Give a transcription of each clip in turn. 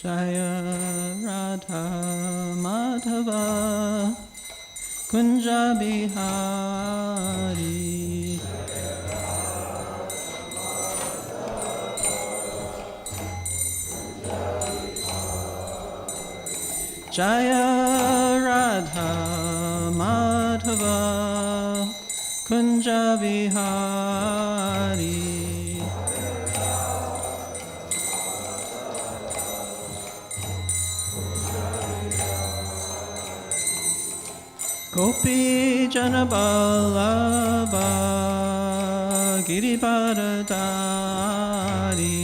Jaya Radha Madhava Kunja Bihari Jaya Radha Madhava Kunja Bihari Gopi Janaballabha Giribharadari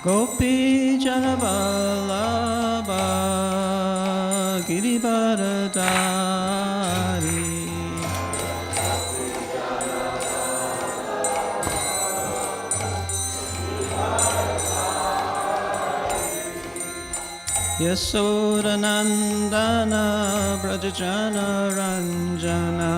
Gopi Janaballabha Giribharadari Yasodanandana Brajajana Ranjana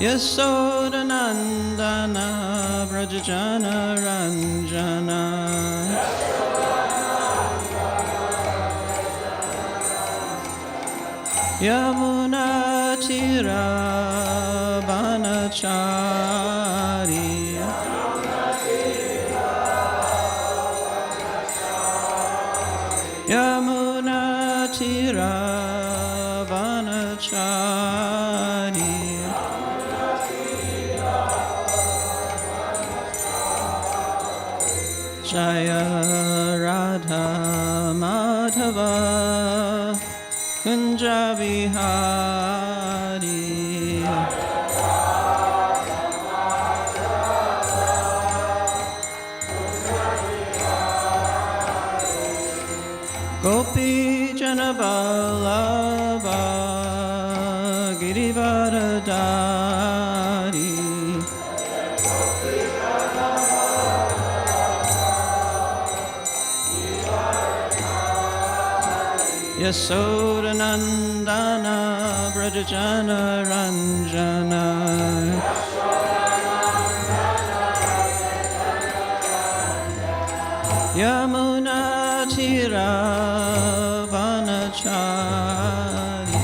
Yasodanandana Brajajana Ranjana Yamuna Tira Banachari Yamuna Tira Vanachari Jaya Radha Madhava Kunja Bihari Gopi Janaballabha Giribharadari Yasodanandana Brajajana Ranjana Yamuna Tira Vanachari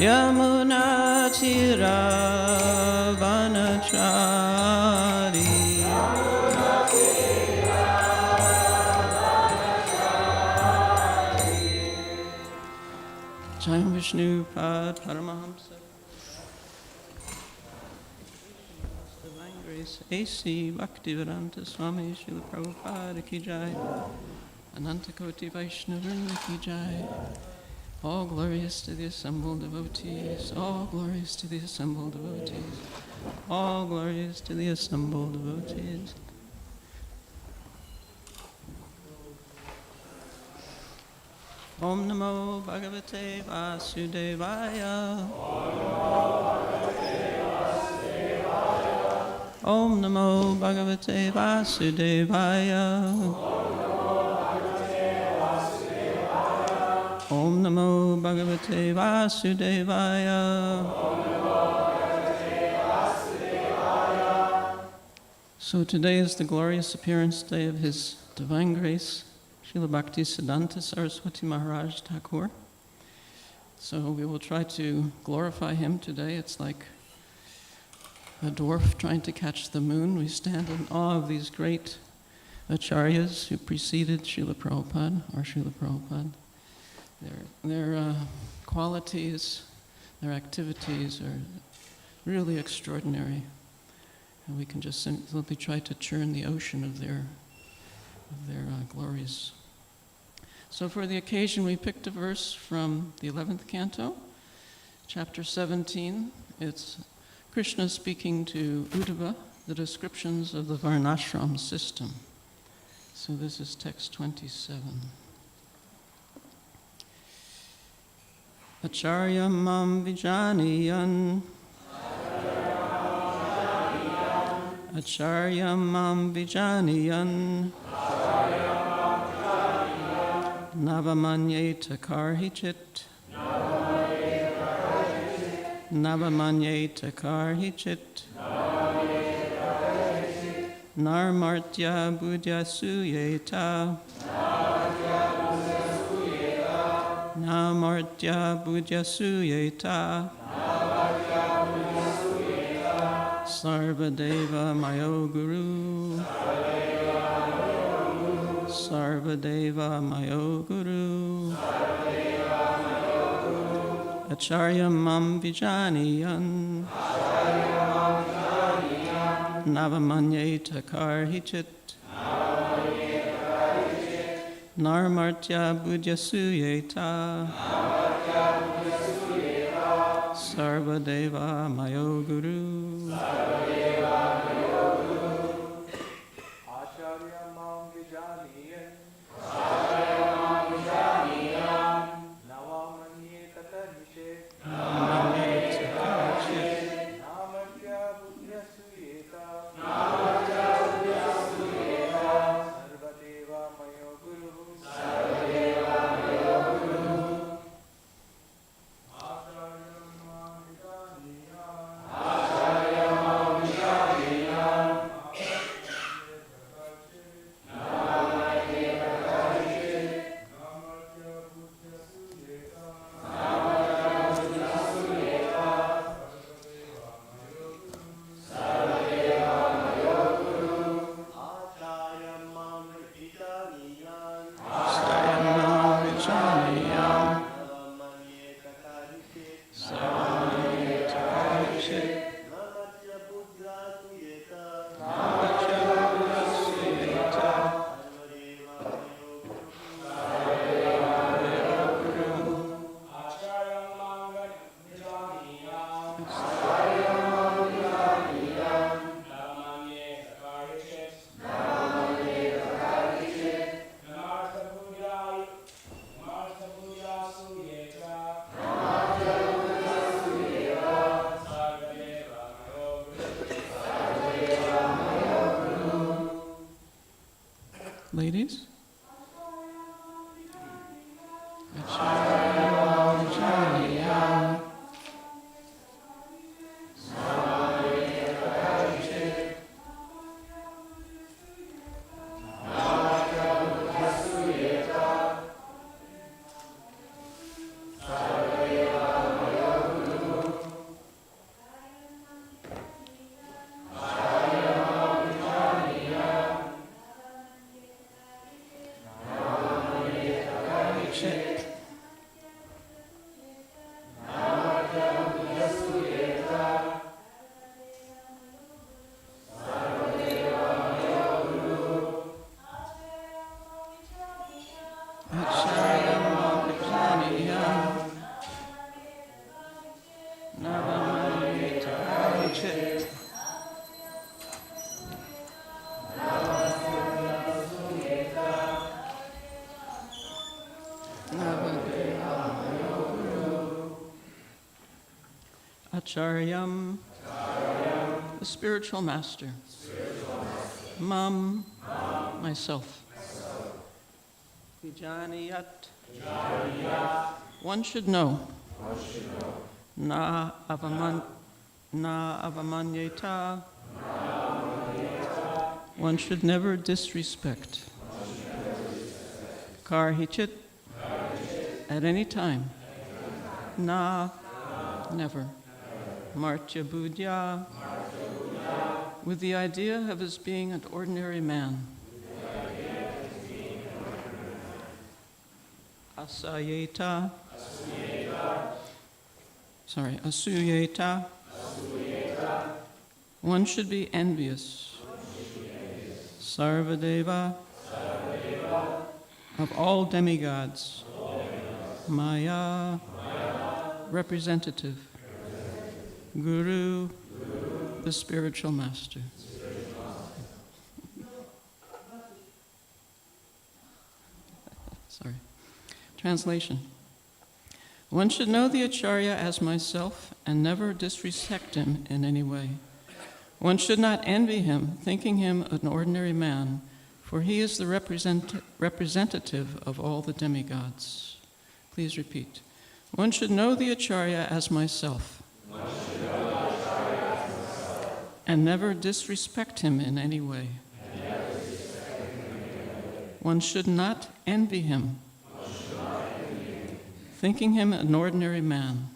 Yamuna Tira Vanachari Jai Vishnu Pad Paramahamsa Divine Grace A.C. Bhaktivedanta Swami Srila Prabhupada Ki Jai Anantakoti Vaishnavrinda Ki Jai All glorious to the assembled devotees, all glorious to the assembled devotees, all glorious to the assembled devotees. Om Namo Bhagavate Vasudevaya. Om Namo Bhagavate Vasudevaya. Om Namo Bhagavate Vasudevaya. So today is the glorious appearance day of His Divine Grace, Srila Bhaktisiddhanta Saraswati Maharaj Thakur. So we will try to glorify him today. It's like a dwarf trying to catch the moon. We stand in awe of these great acharyas who preceded Srila Prabhupada, or Srila Prabhupada. Their qualities, their activities are really extraordinary. And we can just simply try to churn the ocean of their glories. So for the occasion, we picked a verse from the 11th canto, chapter 17. It's Krishna speaking to Uddhava, the descriptions of the Varnashram system. So this is text 27. Acharya mam vijaniyan Acharyam mam vijaniyan Navamanyeta karhichit Navamanyeta karhichit Narmartya budya suyeta Namartya budya suyeta Sarvadeva mayo guru Sarvadeva mayo guru Acharya mam vijaniyan Navamanyeta karhichit Narmartya budya suyeta Sarvadeva mayo guru Acharya mam vijaniyan Navamanyeta karhichit Namartya budya suyeta Sarvadeva mayo guru Ladies? Acharyam, the spiritual master. Mam, myself. Vijaniyat, one should know. Na avamanyeta, one should never disrespect. Karhichit, at any time. Na, never. Martya Budya, with the idea of his being an ordinary man. Asuyeta, one should be envious. Sarvadeva, of all demigods. Maya, representative. Guru, the spiritual master. Sorry. Translation. One should know the Acharya as myself and never disrespect him in any way. One should not envy him, thinking him an ordinary man, for he is the representative of all the demigods. Please repeat. One should know the Acharya as myself. And never disrespect him in any way. One should not envy him, thinking him an ordinary man,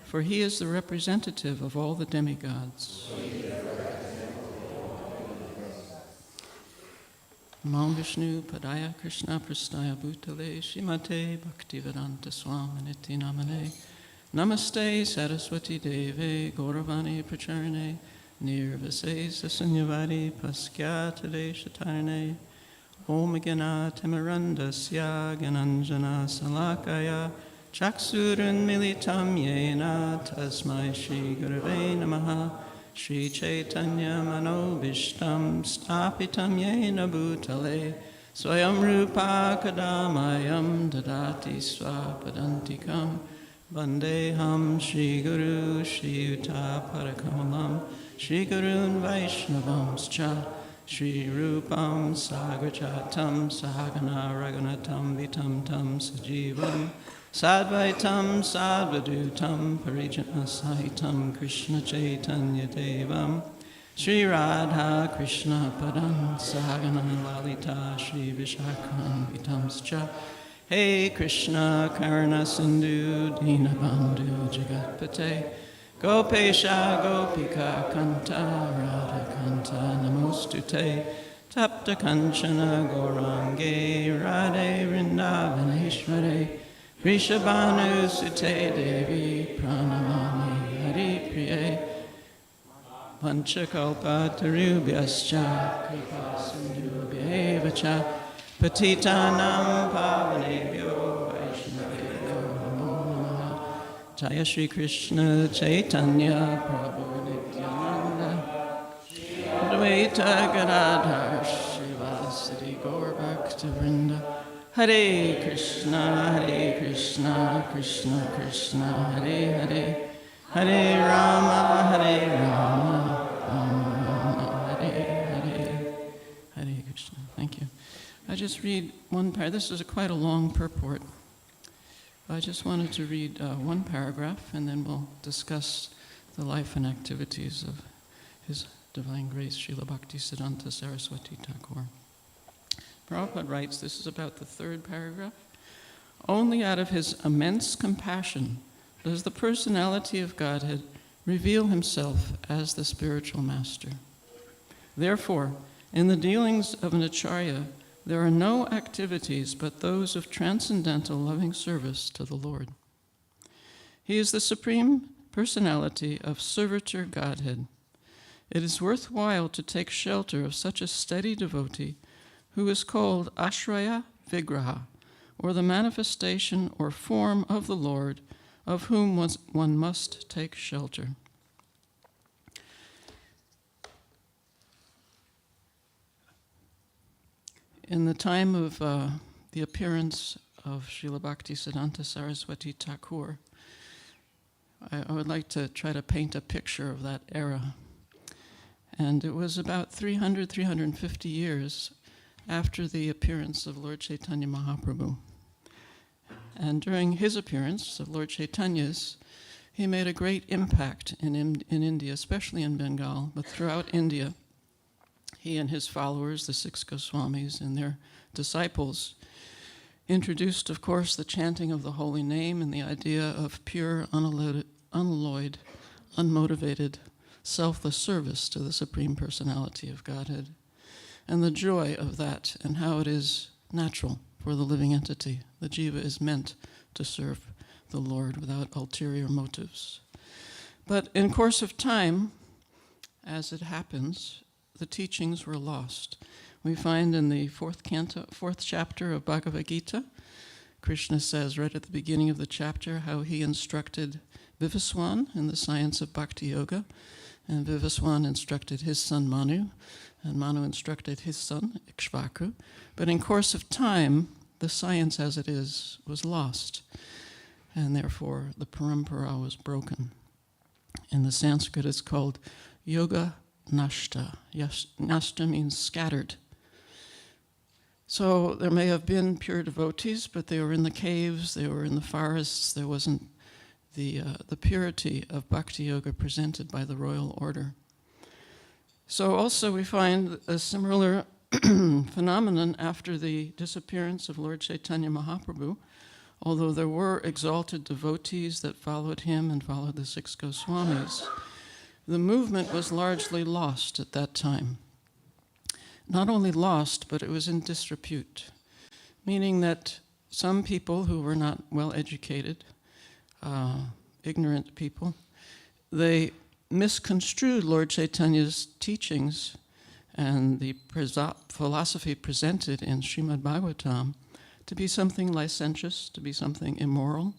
for he is the representative of all the demigods. Namo Vishnu Padaya Krishna Prasthaya Bhutale Shrimate Bhaktivedanta Swaminiti Namane Namaste Saraswati Deve Gauravani Pracharane Nirvase Sasunyavadi Paskyatade Shatarane Om Gana Timarandasya Gananjana Salakaya Chaksurun Militam Yena Tasmai Shri Gurave Namaha Shri Chaitanya Manobishtam Stapitam Yena Bhutale Swayam Rupa Kadamayam Dadati Swapadantikam Vandeham Shri Guru Shri Yuta Parakamalam Shri Gurun Vaishnavamscha Shri Rupam Sagrachatam Sahagana Raghunatam Vitam Tam Sajivam Sadvaitam Sadvadutam Parijana Sahitam Krishna Chaitanya Devam Shri Radha Krishna Padam Sahagana Lalita Shri Vishakam Vitamscha Hey Krishna Karna Sindhu Dinabandhu Jagatpate Gopesha Gopika Kanta Radha Kanta Namostute Tapta Kanchana Gorange Radhe Vrindavaneshware Vrishabhanu Sute Devi Pranamami Hari Priye Panchakalpa Tarubhyascha Kripa Sindhubhyevacha Patitanam Pavanebhyo Vaishnavebhyo Namo Namaha Jaya Shri Krishna Chaitanya Prabhu Nityananda Advaita Gadadhar Shivasati Gaur Bhaktivinoda Hare Krishna, Krishna Krishna, Hare Hare, Hare Rama, Rama Rama, Hare Hare, Hare Krishna. Thank you. I just read one paragraph. This is quite a long purport. I just wanted to read one paragraph, and then we'll discuss the life and activities of His Divine Grace, Srila Bhaktisiddhanta Saraswati Thakur. Prabhupada writes, this is about the third paragraph, only out of his immense compassion does the personality of Godhead reveal himself as the spiritual master. Therefore, in the dealings of an acharya, there are no activities but those of transcendental loving service to the Lord. He is the supreme personality of servitor Godhead. It is worthwhile to take shelter of such a steady devotee who is called Ashraya Vigraha, or the manifestation or form of the Lord, of whom one must take shelter. In the time of the appearance of Srila Bhaktisiddhanta Saraswati Thakur, I would like to try to paint a picture of that era. And it was about 350 years after the appearance of Lord Chaitanya Mahaprabhu. And during his appearance of Lord Chaitanya's, he made a great impact in India, especially in Bengal, but throughout India. He and his followers, the 6 Goswamis and their disciples, introduced, of course, the chanting of the holy name and the idea of pure, unalloyed, unmotivated, selfless service to the Supreme Personality of Godhead, and the joy of that and how it is natural for the living entity. The jiva is meant to serve the Lord without ulterior motives. But in course of time, as it happens, the teachings were lost. We find in the fourth chapter of Bhagavad Gita, Krishna says right at the beginning of the chapter how he instructed Vivaswan in the science of Bhakti Yoga, and Vivaswan instructed his son Manu, and Manu instructed his son Ikshvaku. But in course of time, the science as it is was lost, and therefore the parampara was broken. In the Sanskrit, it's called yoga nashta. Nashta means scattered. So there may have been pure devotees, but they were in the caves, they were in the forests. There wasn't the purity of bhakti yoga presented by the royal order. So also we find a similar phenomenon after the disappearance of Lord Chaitanya Mahaprabhu. Although there were exalted devotees that followed him and followed the 6 Goswamis, the movement was largely lost at that time. Not only lost, but it was in disrepute, meaning that some people who were not well educated, ignorant people, they misconstrued Lord Chaitanya's teachings and the philosophy presented in Srimad Bhagavatam to be something licentious, to be something immoral,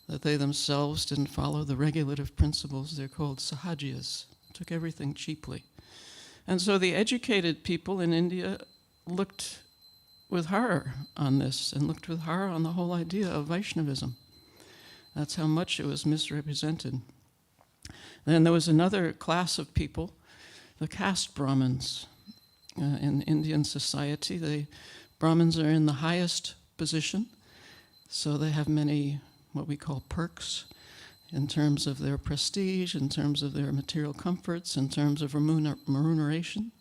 that they themselves didn't follow the regulative principles. They're called sahajiyas, took everything cheaply. And so the educated people in India looked with horror on this and looked with horror on the whole idea of Vaishnavism. That's how much it was misrepresented. Then there was another class of people, the caste Brahmins. In Indian society, the Brahmins are in the highest position, so they have many what we call perks in terms of their prestige, in terms of their material comforts, in terms of remuneration.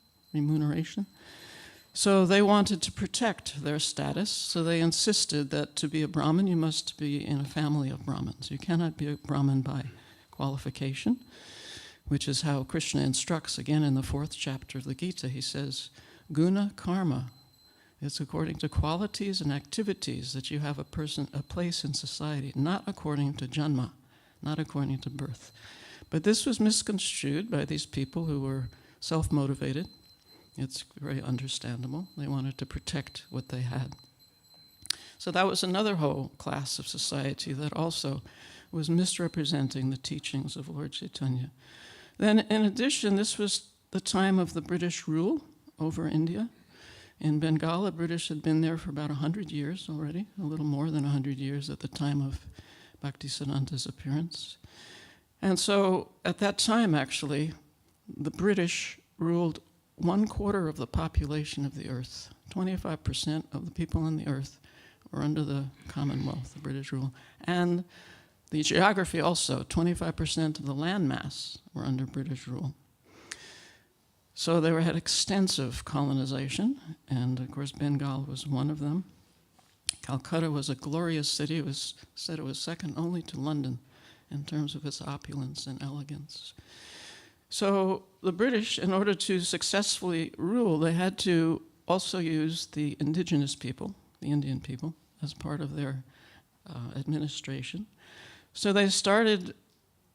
So they wanted to protect their status, so they insisted that to be a Brahmin, you must be in a family of Brahmins. You cannot be a Brahmin by qualification, which is how Krishna instructs again in the 4th chapter of the Gita. He says, guna karma. It's according to qualities and activities that you have a place in society, not according to janma, not according to birth. But this was misconstrued by these people who were self-motivated. It's very understandable. They wanted to protect what they had. So that was another whole class of society that also was misrepresenting the teachings of Lord Chaitanya. Then, in addition, this was the time of the British rule over India. In Bengal, the British had been there for about 100 years already, a little more than 100 years at the time of Bhaktisiddhanta's appearance. And so at that time, actually, the British ruled 1/4 of the population of the earth. 25% of the people on the earth were under the Commonwealth, the British rule. And the geography also, 25% of the landmass were under British rule. So they had extensive colonization, and of course Bengal was one of them. Calcutta was a glorious city. It was said it was second only to London in terms of its opulence and elegance. So the British, in order to successfully rule, they had to also use the indigenous people, the Indian people, as part of their administration. So they started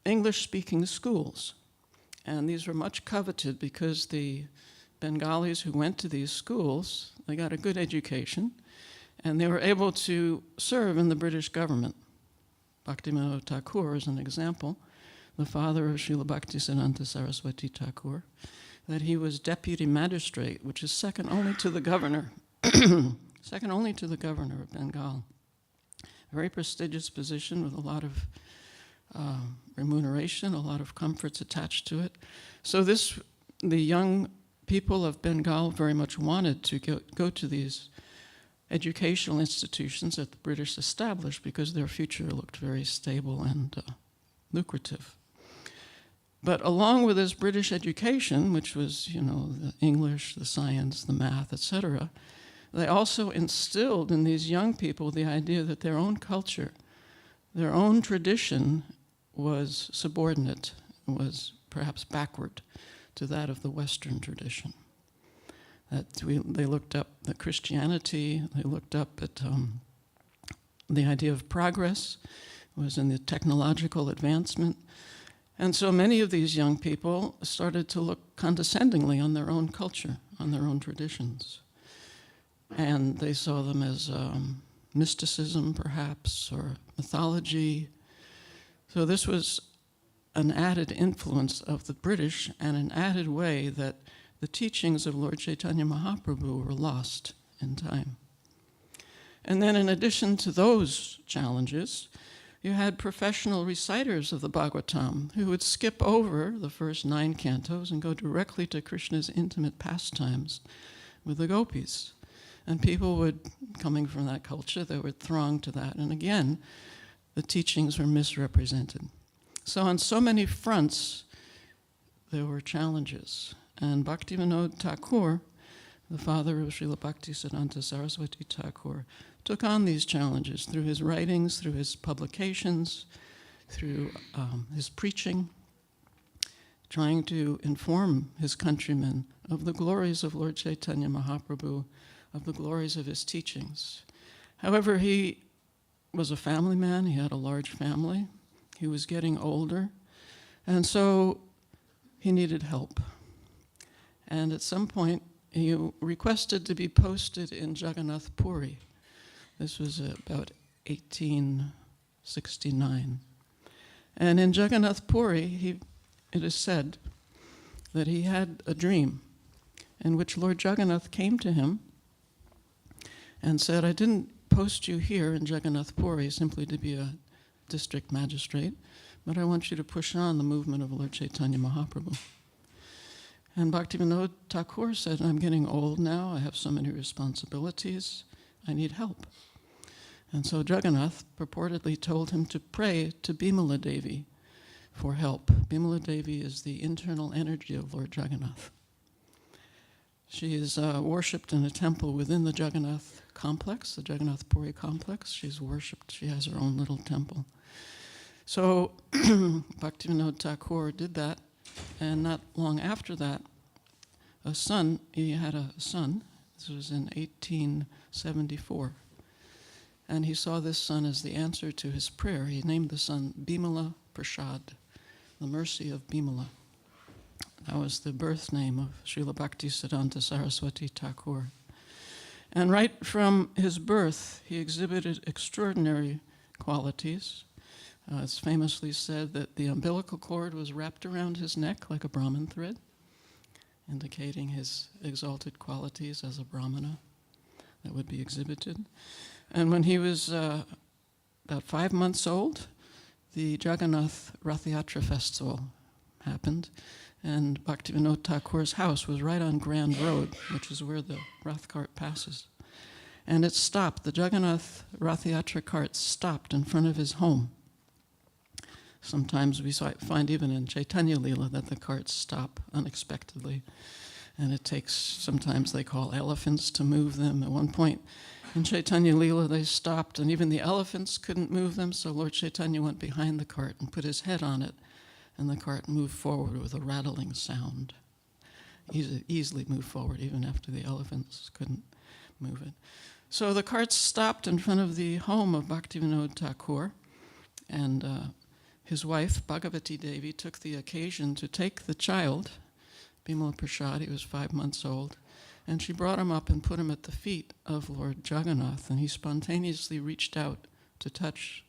English-speaking schools. And these were much coveted because the Bengalis who went to these schools, they got a good education, and they were able to serve in the British government. Bhaktivinoda Thakur is an example, the father of Srila Bhaktisiddhanta Saraswati Thakur, that he was deputy magistrate, which is second only to the governor, second only to the governor of Bengal. A very prestigious position with a lot of remuneration, a lot of comforts attached to it. So the young people of Bengal very much wanted to go to these educational institutions that the British established because their future looked very stable and lucrative. But along with this British education, which was, the English, the science, the math, etc., they also instilled in these young people the idea that their own culture, their own tradition was subordinate, was perhaps backward to that of the Western tradition. They looked up at Christianity, they looked up at the idea of progress, was in the technological advancement. And so many of these young people started to look condescendingly on their own culture, on their own traditions. And they saw them as mysticism, perhaps, or mythology. So this was an added influence of the British and an added way that the teachings of Lord Chaitanya Mahaprabhu were lost in time. And then in addition to those challenges, you had professional reciters of the Bhagavatam who would skip over the first 9 cantos and go directly to Krishna's intimate pastimes with the gopis. And people would, coming from that culture, they would throng to that. And again, the teachings were misrepresented. So on so many fronts, there were challenges. And Bhaktivinoda Thakur, the father of Srila Bhaktisiddhanta Saraswati Thakur, took on these challenges through his writings, through his publications, through his preaching, trying to inform his countrymen of the glories of Lord Chaitanya Mahaprabhu, of the glories of his teachings. However, he was a family man, he had a large family, he was getting older, and so he needed help. And at some point, he requested to be posted in Jagannath Puri. This was about 1869. And in Jagannath Puri, it is said that he had a dream in which Lord Jagannath came to him and said, I didn't post you here in Jagannath Puri simply to be a district magistrate, but I want you to push on the movement of Lord Chaitanya Mahaprabhu. And Bhaktivinoda Thakur said, I'm getting old now, I have so many responsibilities, I need help. And so Jagannath purportedly told him to pray to Bimala Devi for help. Bimala Devi is the internal energy of Lord Jagannath. She is worshipped in a temple within the Jagannath complex, the Jagannath Puri complex. She's worshipped, she has her own little temple. So Bhaktivinoda Thakur did that, and not long after that, he had a son, this was in 1874, and he saw this son as the answer to his prayer. He named the son Bimala Prasad, the mercy of Bimala. That was the birth name of Srila Bhaktisiddhanta Saraswati Thakur. And right from his birth, he exhibited extraordinary qualities. It's famously said that the umbilical cord was wrapped around his neck like a Brahman thread, indicating his exalted qualities as a Brahmana that would be exhibited. And when he was about 5 months old, the Jagannath Rath Yatra festival happened, and Bhaktivinoda Thakur's house was right on Grand Road, which is where the Rath cart passes. And it stopped, the Jagannath Rath Yatra cart stopped in front of his home. Sometimes we find even in Chaitanya Lila that the carts stop unexpectedly, and it takes, sometimes they call elephants to move them. At one point in Chaitanya Lila they stopped, and even the elephants couldn't move them, so Lord Chaitanya went behind the cart and put his head on it, and the cart moved forward with a rattling sound. Easily moved forward, even after the elephants couldn't move it. So the cart stopped in front of the home of Bhaktivinoda Thakur, and his wife, Bhagavati Devi, took the occasion to take the child, Bimala Prasad, he was 5 months old, and she brought him up and put him at the feet of Lord Jagannath, and he spontaneously reached out to touch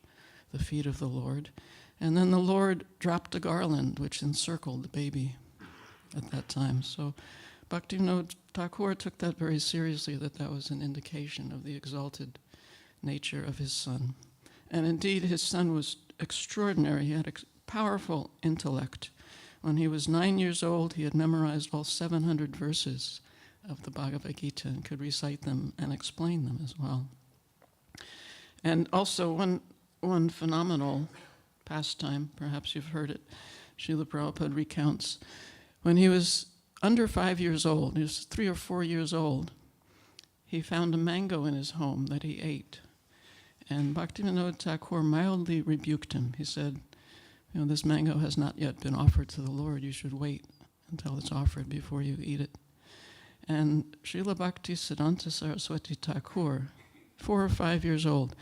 the feet of the Lord. And then the Lord dropped a garland which encircled the baby at that time. So Bhaktivinoda Thakur took that very seriously, that was an indication of the exalted nature of his son. And indeed, his son was extraordinary. He had powerful intellect. When he was 9 years old, he had memorized all 700 verses of the Bhagavad Gita and could recite them and explain them as well. And also one phenomenal pastime, perhaps you've heard it, Srila Prabhupada recounts, when he was under 5 years old, he was 3 or 4 years old, he found a mango in his home that he ate. And Bhaktivinoda Thakur mildly rebuked him. He said, this mango has not yet been offered to the Lord. You should wait until it's offered before you eat it. And Srila Bhaktisiddhanta Saraswati Thakur, 4 or 5 years old,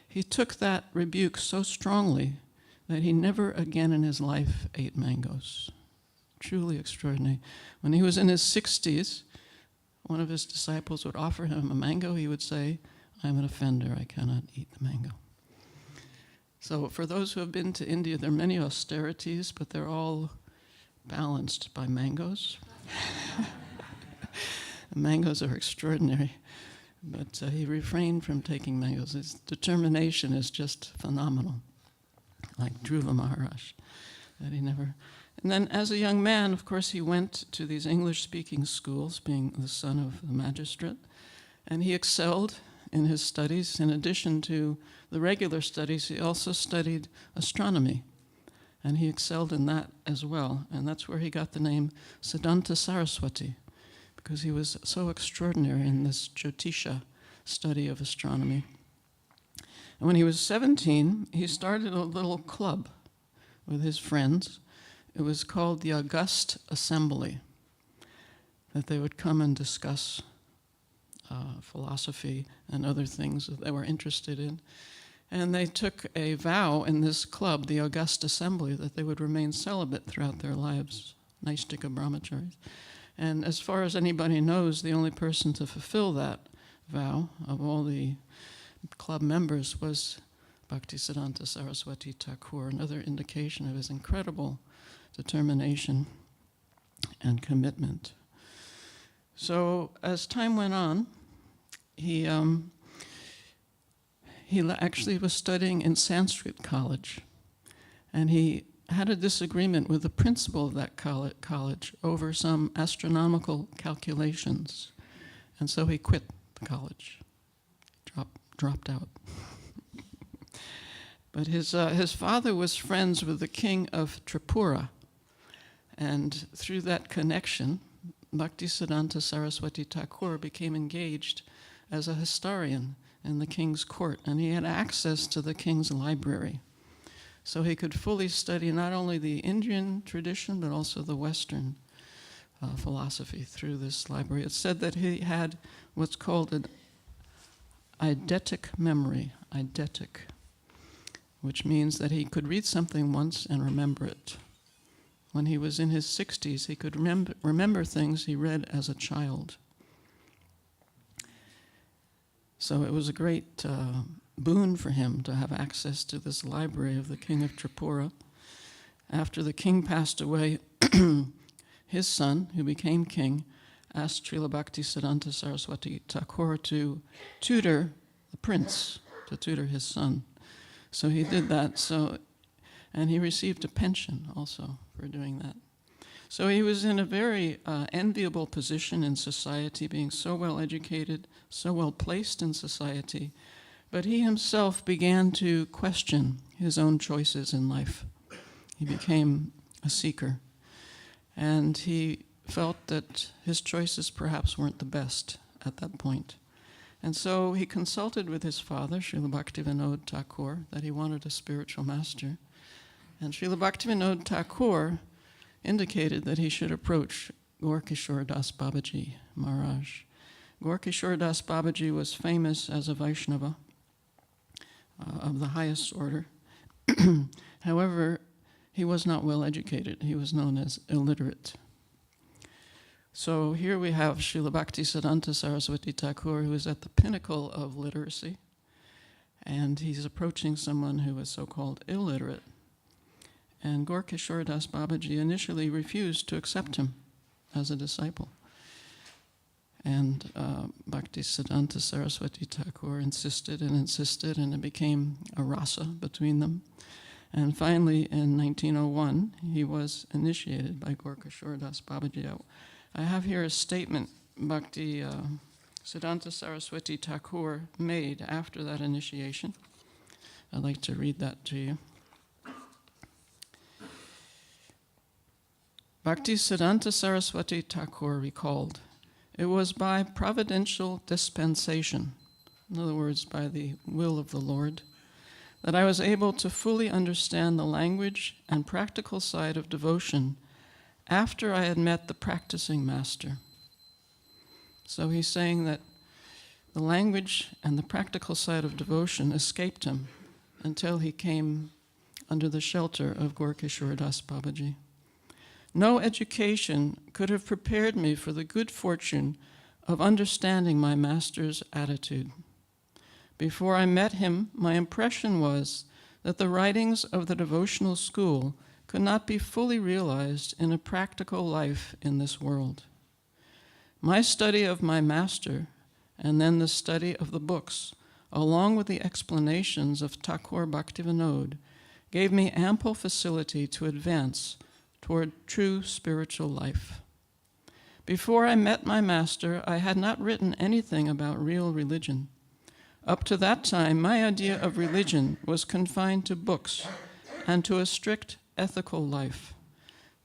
he took that rebuke so strongly that he never again in his life ate mangoes. Truly extraordinary. When he was in his 60s, one of his disciples would offer him a mango. He would say, I'm an offender, I cannot eat the mango. So for those who have been to India, there are many austerities, but they're all balanced by mangoes. Mangoes are extraordinary, but he refrained from taking mangoes. His determination is just phenomenal. like Dhruva Maharaj, that he never... And then as a young man, of course, he went to these English-speaking schools, being the son of the magistrate, and he excelled in his studies. In addition to the regular studies, he also studied astronomy, and he excelled in that as well. And that's where he got the name Siddhanta Saraswati, because he was so extraordinary in this Jyotisha study of astronomy. And when he was 17, he started a little club with his friends. It was called the August Assembly, that they would come and discuss philosophy and other things that they were interested in. And they took a vow in this club, the August Assembly, that they would remain celibate throughout their lives, Naistika brahmacharis. And as far as anybody knows, the only person to fulfill that vow of all the club members was Bhaktisiddhanta Saraswati Thakur, another indication of his incredible determination and commitment. So as time went on, he actually was studying in Sanskrit college, and he had a disagreement with the principal of that college over some astronomical calculations, and so he quit the college, dropped out. But his father was friends with the king of Tripura, and through that connection, Bhaktisiddhanta Saraswati Thakur became engaged as a historian in the king's court, and he had access to the king's library. So he could fully study not only the Indian tradition, but also the Western philosophy through this library. It's said that he had what's called an eidetic memory, which means that he could read something once and remember it. When he was in his 60s, he could remember things he read as a child. So it was a great boon for him to have access to this library of the king of Tripura. After the king passed away, his son, who became king, asked Srila Bhaktisiddhanta Saraswati Thakur to tutor the prince, to tutor his son. So he did that, and he received a pension also for doing that. So he was in a very enviable position in society, being so well educated, so well placed in society, but he himself began to question his own choices in life. He became a seeker, and he felt that his choices perhaps weren't the best at that point. And so he consulted with his father, Srila Bhaktivedanta Thakur, that he wanted a spiritual master. And Srila Bhaktivedanta Thakur indicated that he should approach Gaur-Kishore Das Babaji Maharaj. Gaur-Kishore Das Babaji was famous as a Vaishnava of the highest order. However, he was not well educated. He was known as illiterate. So here we have Srila Bhaktisiddhanta Saraswati Thakur, who is at the pinnacle of literacy, and he's approaching someone who is so-called illiterate. And Gaur-Kishore Das Babaji initially refused to accept him as a disciple. And Bhaktisiddhanta Saraswati Thakur insisted, and it became a rasa between them. And finally, in 1901, he was initiated by Gaur-Kishore Das Babaji. I have here a statement Bhaktisiddhanta Saraswati Thakur made after that initiation. I'd like to read that to you. Bhaktisiddhanta Saraswati Thakur recalled, "It was by providential dispensation, in other words, by the will of the Lord, that I was able to fully understand the language and practical side of devotion after I had met the practicing master." So he's saying that the language and the practical side of devotion escaped him until he came under the shelter of Gaur-Kishore Das Babaji. "No education could have prepared me for the good fortune of understanding my master's attitude. Before I met him, my impression was that the writings of the devotional school could not be fully realized in a practical life in this world. My study of my master, and then the study of the books, along with the explanations of Thakur Bhaktivinoda, gave me ample facility to advance toward true spiritual life. Before I met my master, I had not written anything about real religion. Up to that time, my idea of religion was confined to books and to a strict ethical life.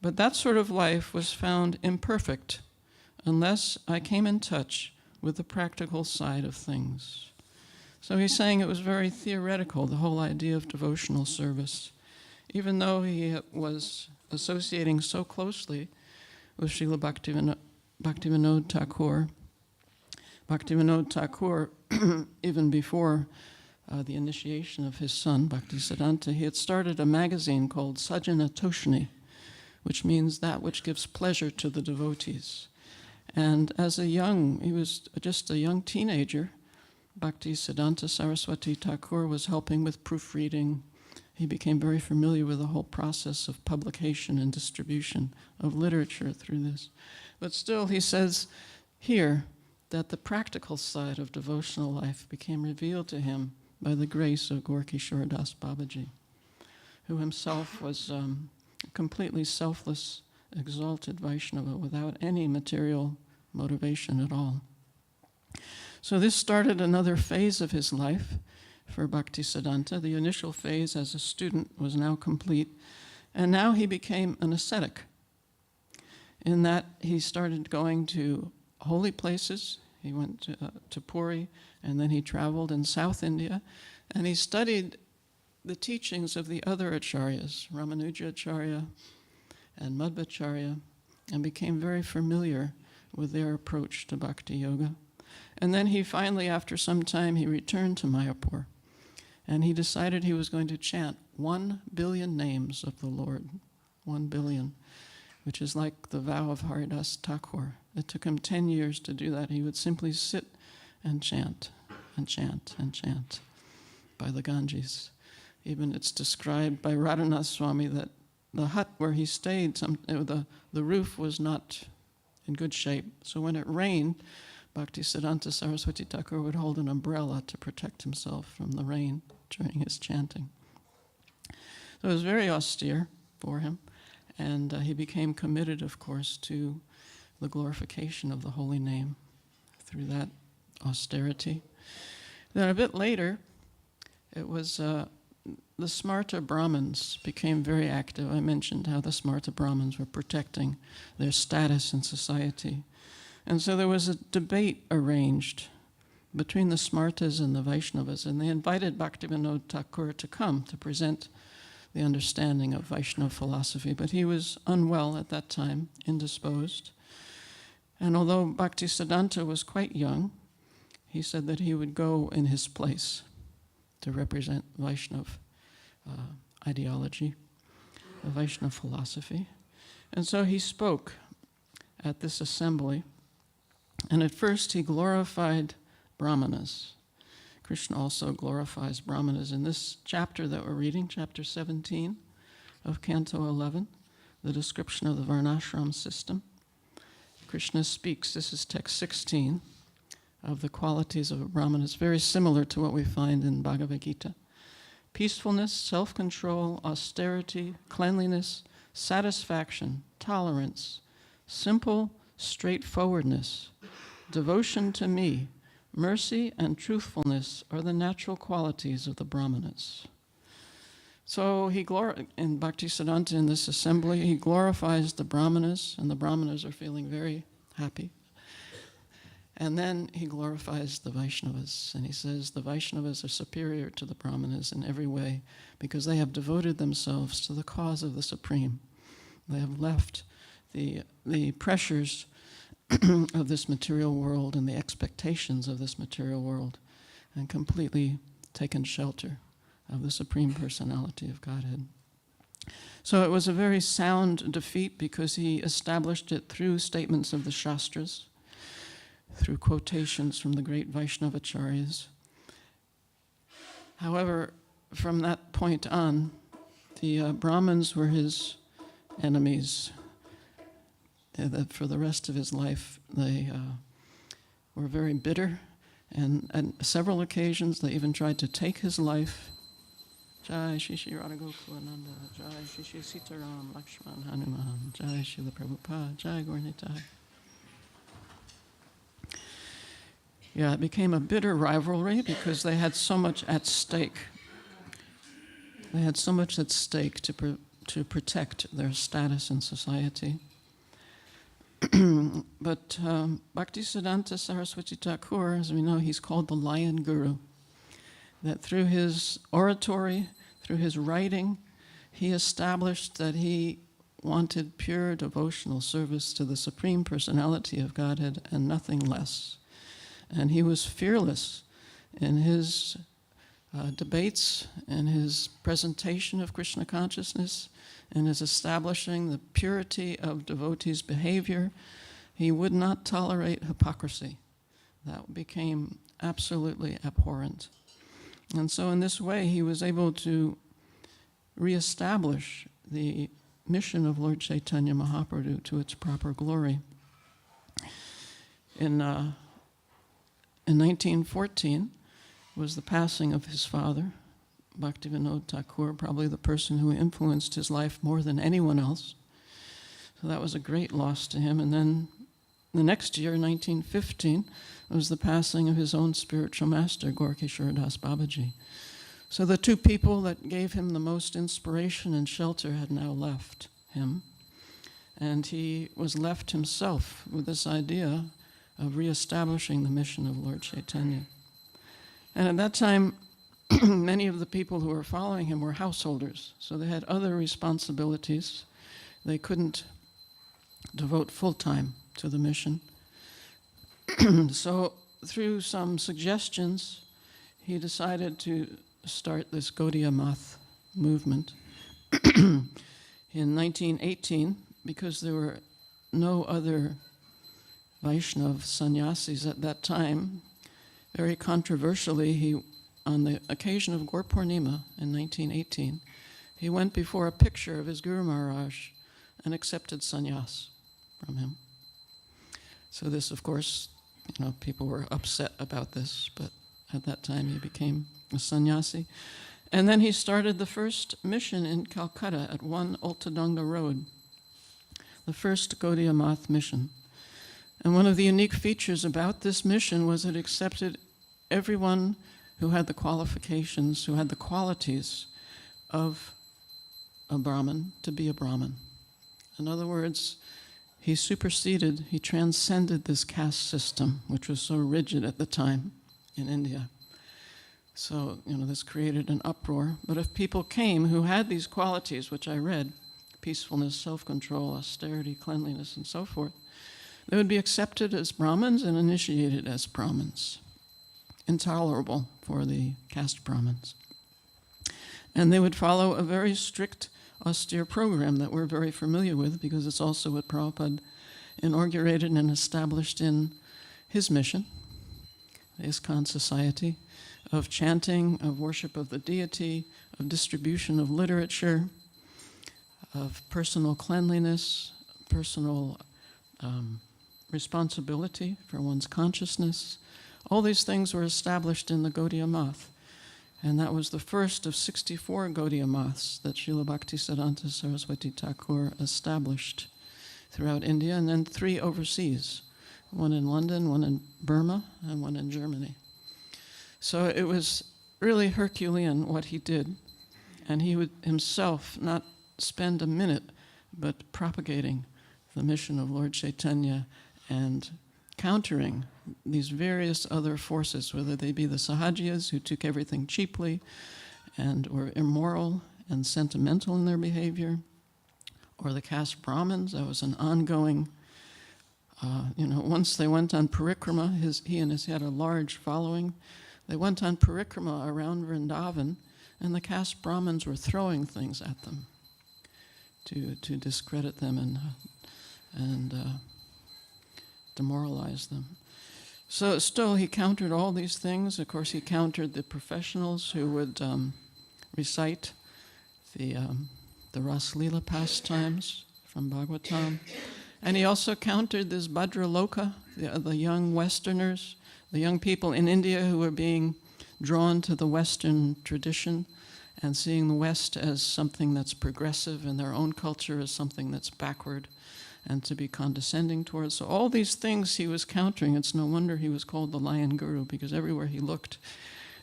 But that sort of life was found imperfect unless I came in touch with the practical side of things. So he's saying it was very theoretical, the whole idea of devotional service. Even though he was associating so closely with Srila Bhaktivinoda Thakur, Bhaktivinoda Thakur, even before the initiation of his son, Bhaktisiddhanta, he had started a magazine called Sajjana Toshni, which means that which gives pleasure to the devotees. And he was just a young teenager, Bhaktisiddhanta Saraswati Thakur was helping with proofreading. He became very familiar with the whole process of publication and distribution of literature through this. But still, he says here that the practical side of devotional life became revealed to him by the grace of Gaur Kishore Das Babaji, who himself was a completely selfless, exalted Vaishnava without any material motivation at all. So this started another phase of his life for Bhaktisiddhanta. The initial phase as a student was now complete, and now he became an ascetic, in that he started going to holy places. He went to Puri, and then he traveled in South India, and he studied the teachings of the other acharyas, Ramanuja Acharya and Madhvacharya, and became very familiar with their approach to bhakti yoga. And then he finally, after some time, he returned to Mayapur, and he decided he was going to chant 1 billion names of the Lord, 1 billion, which is like the vow of Haridas Thakur. It took him 10 years to do that. He would simply sit and chant and chant and chant by the Ganges. Even it's described by Radhanath Swami that the hut where he stayed, the roof was not in good shape. So when it rained, Bhaktisiddhanta Saraswati Thakur would hold an umbrella to protect himself from the rain during his chanting. So it was very austere for him, and he became committed, of course, to the glorification of the holy name through that austerity. Then a bit later, it was the Smarta Brahmins became very active. I mentioned how the Smarta Brahmins were protecting their status in society. And so there was a debate arranged between the Smartas and the Vaishnavas, and they invited Bhaktivinoda Thakur to come to present the understanding of Vaishnava philosophy, but he was unwell at that time, indisposed. And although Bhaktisiddhanta was quite young, he said that he would go in his place to represent Vaishnava ideology, Vaishnava philosophy. And so he spoke at this assembly. And at first he glorified Brahmanas. Krishna also glorifies Brahmanas. In this chapter that we're reading, chapter 17 of Canto 11, the description of the Varnashram system, Krishna speaks, this is text 16, of the qualities of a Brahmana. It's very similar to what we find in Bhagavad Gita. Peacefulness, self-control, austerity, cleanliness, satisfaction, tolerance, simple straightforwardness, devotion to me, mercy, and truthfulness are the natural qualities of the Brahmanas. So in Bhaktisiddhanta, in this assembly, he glorifies the Brahmanas, and the Brahmanas are feeling very happy. And then he glorifies the Vaishnavas, and he says the Vaishnavas are superior to the Brahmanas in every way because they have devoted themselves to the cause of the Supreme. They have left the pressures of this material world and the expectations of this material world and completely taken shelter of the Supreme Personality of Godhead. So it was a very sound defeat because he established it through statements of the Shastras, through quotations from the great Vaishnavacharyas. However, from that point on, the Brahmins were his enemies. For the rest of his life, they were very bitter, and on several occasions they even tried to take his life. Jai Shri Shri Radha Gokulananda, Jai Shri Shri Sitaram Lakshman Hanuman, Jai Shri Prabhupada, Jai Gaurnitai. Yeah, it became a bitter rivalry because they had so much at stake. They had so much at stake to protect their status in society. But Bhaktisiddhanta Saraswati Thakur, as we know, he's called the Lion Guru. That through his oratory, through his writing, he established that he wanted pure devotional service to the Supreme Personality of Godhead and nothing less. And he was fearless in his debates and his presentation of Krishna consciousness and his establishing the purity of devotees' behavior. He would not tolerate hypocrisy. That became absolutely abhorrent. And so in this way, he was able to reestablish the mission of Lord Chaitanya Mahaprabhu to its proper glory. In 1914 was the passing of his father, Bhaktivedanta Thakur, probably the person who influenced his life more than anyone else. So that was a great loss to him. And then the next year, 1915, was the passing of his own spiritual master, Gaurkishore Das Babaji. So the two people that gave him the most inspiration and shelter had now left him. And he was left himself with this idea of reestablishing the mission of Lord Chaitanya. And at that time, many of the people who were following him were householders, so they had other responsibilities. They couldn't devote full time to the mission. So through some suggestions, he decided to start this Gaudiya Math movement. In 1918, because there were no other Vaishnav sannyasis at that time, very controversially, on the occasion of Gaur Purnima in 1918, he went before a picture of his Guru Maharaj and accepted sannyas from him. So this, of course, people were upset about this, but at that time he became a sannyasi. And then he started the first mission in Calcutta at 1 Ultadanga Road, the first Gaudiya Math mission. And one of the unique features about this mission was it accepted everyone who had the qualifications, who had the qualities of a Brahmin to be a Brahmin. In other words, he superseded, he transcended this caste system, which was so rigid at the time in India. So, this created an uproar. But if people came who had these qualities, which I read, peacefulness, self-control, austerity, cleanliness, and so forth, they would be accepted as Brahmins and initiated as Brahmins. Intolerable for the caste Brahmins. And they would follow a very strict, austere program that we're very familiar with because it's also what Prabhupada inaugurated and established in his mission, the ISKCON Society, of chanting, of worship of the deity, of distribution of literature, of personal cleanliness, personal responsibility for one's consciousness. All these things were established in the Gaudiya Math. And that was the first of 64 Gaudiya Maths that Srila Bhaktisiddhanta Saraswati Thakur established throughout India, and then 3 overseas, one in London, one in Burma, and one in Germany. So it was really Herculean what he did, and he would himself not spend a minute but propagating the mission of Lord Chaitanya and countering these various other forces, whether they be the Sahajiyas, who took everything cheaply and were immoral and sentimental in their behavior, or the caste Brahmins. That was an ongoing, once they went on parikrama, he had a large following. They went on parikrama around Vrindavan, and the caste Brahmins were throwing things at them to discredit them and demoralize them. So still, he countered all these things. Of course, he countered the professionals who would recite the Ras Leela pastimes from Bhagavatam. And he also countered this Bhadraloka, the young Westerners, the young people in India who were being drawn to the Western tradition and seeing the West as something that's progressive and their own culture as something that's backward and to be condescending towards. So all these things he was countering. It's no wonder he was called the Lion Guru, because everywhere he looked,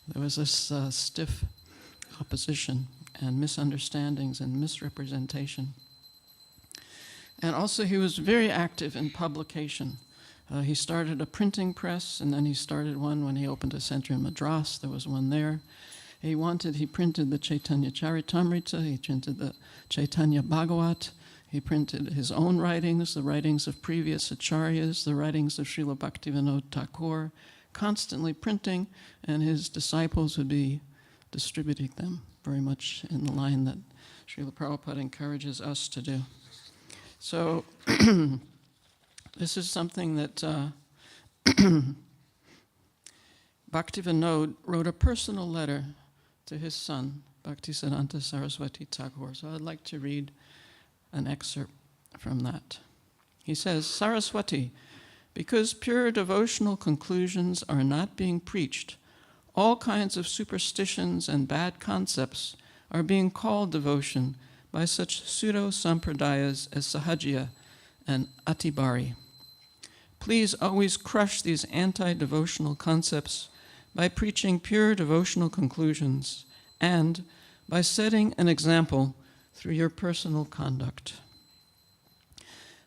there was this stiff opposition and misunderstandings and misrepresentation. And also he was very active in publication. He started a printing press, and then he started one when he opened a center in Madras. There was one there. He printed the Chaitanya Charitamrita, he printed the Chaitanya Bhagavat, he printed his own writings, the writings of previous acharyas, the writings of Srila Bhaktivedanta Thakur, constantly printing, and his disciples would be distributing them, very much in the line that Srila Prabhupada encourages us to do. So this is something that Bhaktivedanta wrote a personal letter to his son, Bhaktisiddhanta Saraswati Thakur. So I'd like to read an excerpt from that. He says, Saraswati, because pure devotional conclusions are not being preached, all kinds of superstitions and bad concepts are being called devotion by such pseudo-sampradayas as Sahajiya and Atibari. Please always crush these anti-devotional concepts by preaching pure devotional conclusions and by setting an example through your personal conduct.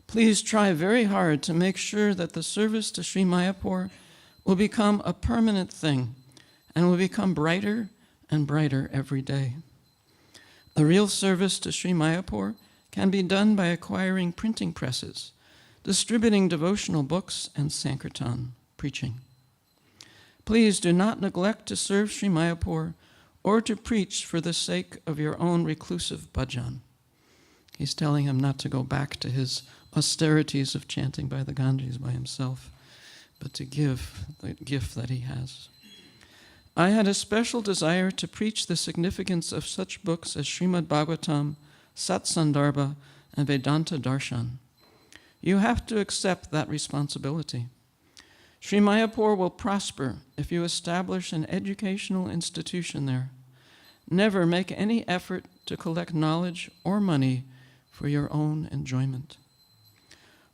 Please try very hard to make sure that the service to Sri Mayapur will become a permanent thing and will become brighter and brighter every day. The real service to Sri Mayapur can be done by acquiring printing presses, distributing devotional books, and Sankirtan preaching. Please do not neglect to serve Sri Mayapur or to preach for the sake of your own reclusive bhajan. He's telling him not to go back to his austerities of chanting by the Ganges by himself, but to give the gift that he has. I had a special desire to preach the significance of such books as Srimad Bhagavatam, Sat Sandarbha, and Vedanta Darshan. You have to accept that responsibility. Sri Mayapur will prosper if you establish an educational institution there. Never make any effort to collect knowledge or money for your own enjoyment.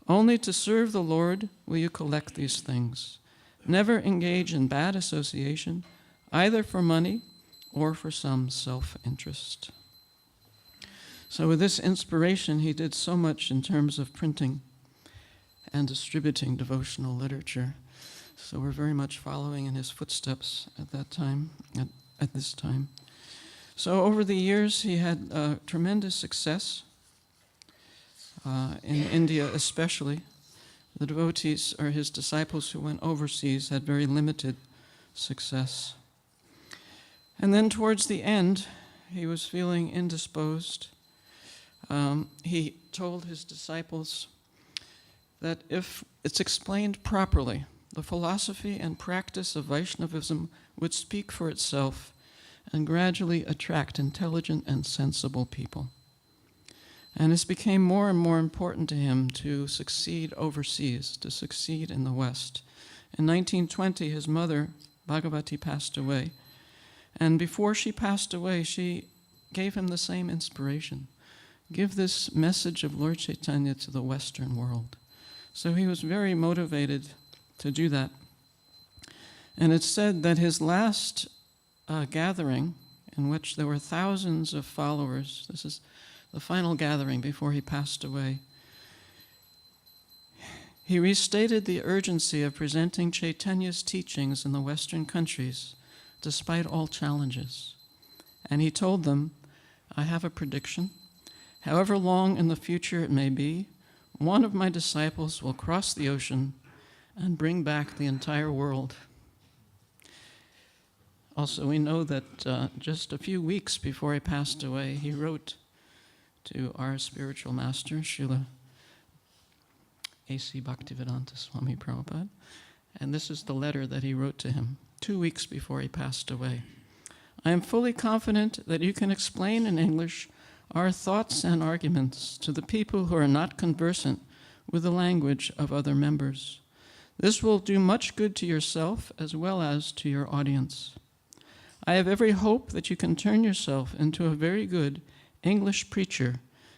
Only to serve the Lord will you collect these things. Never engage in bad association, either for money or for some self-interest. So with this inspiration, he did so much in terms of printing and distributing devotional literature. So we're very much following in his footsteps at that time, at this time. So over the years, he had tremendous success in India especially. The devotees, or his disciples who went overseas, had very limited success. And then towards the end, he was feeling indisposed. He told his disciples that if it's explained properly, the philosophy and practice of Vaishnavism would speak for itself and gradually attract intelligent and sensible people. And it became more and more important to him to succeed overseas, to succeed in the West. In 1920, his mother, Bhagavati, passed away. And before she passed away, she gave him the same inspiration. Give this message of Lord Chaitanya to the Western world. So he was very motivated to do that. And it's said that his last gathering, in which there were thousands of followers, this is the final gathering before he passed away, he restated the urgency of presenting Chaitanya's teachings in the Western countries, despite all challenges. And he told them, I have a prediction. However long in the future it may be, one of my disciples will cross the ocean and bring back the entire world. Also, we know that just a few weeks before he passed away, he wrote to our spiritual master, Srila A.C. Bhaktivedanta Swami Prabhupada. And this is the letter that he wrote to him 2 weeks before he passed away. I am fully confident that you can explain in English our thoughts and arguments to the people who are not conversant with the language of other members. This will do much good to yourself as well as to your audience. I have every hope that you can turn yourself into a very good English preacher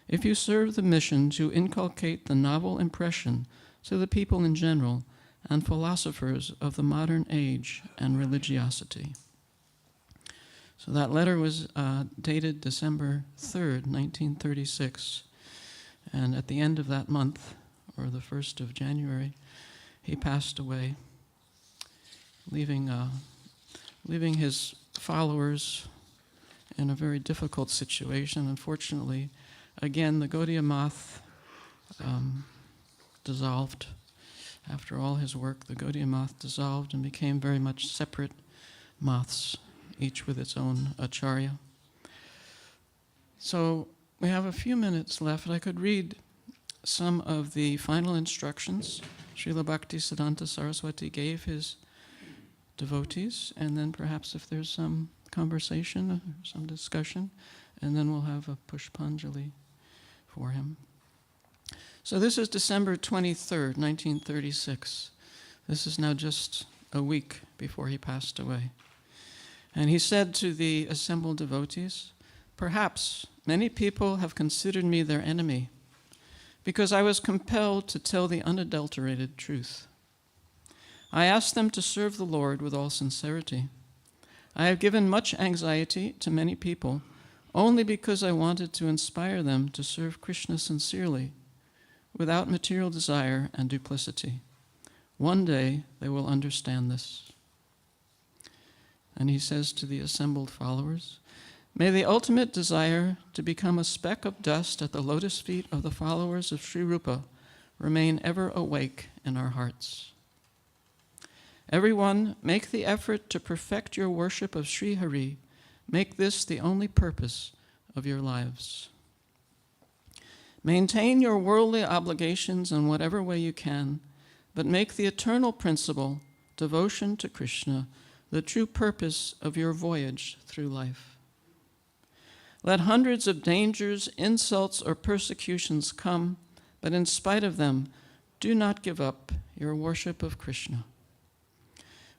if you serve the mission to inculcate the novel impression to the people in general and philosophers of the modern age and religiosity. So that letter was dated December 3rd, 1936. And at the end of that month, or the 1st of January, he passed away, leaving his followers in a very difficult situation. Unfortunately, again, the Gaudiya moth dissolved. After all his work, the Gaudiya moth dissolved and became very much separate moths, each with its own acharya. So we have a few minutes left. I could read some of the final instructions Srila Bhaktisiddhanta Saraswati gave his devotees, and then perhaps if there's some conversation or some discussion, and then we'll have a Pushpanjali for him. So this is December 23rd, 1936. This is now just a week before he passed away. And he said to the assembled devotees, "Perhaps many people have considered me their enemy because I was compelled to tell the unadulterated truth. I asked them to serve the Lord with all sincerity. I have given much anxiety to many people only because I wanted to inspire them to serve Krishna sincerely, without material desire and duplicity. One day they will understand this." And he says to the assembled followers, "May the ultimate desire to become a speck of dust at the lotus feet of the followers of Sri Rupa remain ever awake in our hearts. Everyone, make the effort to perfect your worship of Sri Hari. Make this the only purpose of your lives. Maintain your worldly obligations in whatever way you can, but make the eternal principle, devotion to Krishna, the true purpose of your voyage through life. Let hundreds of dangers, insults, or persecutions come, but in spite of them, do not give up your worship of Krishna.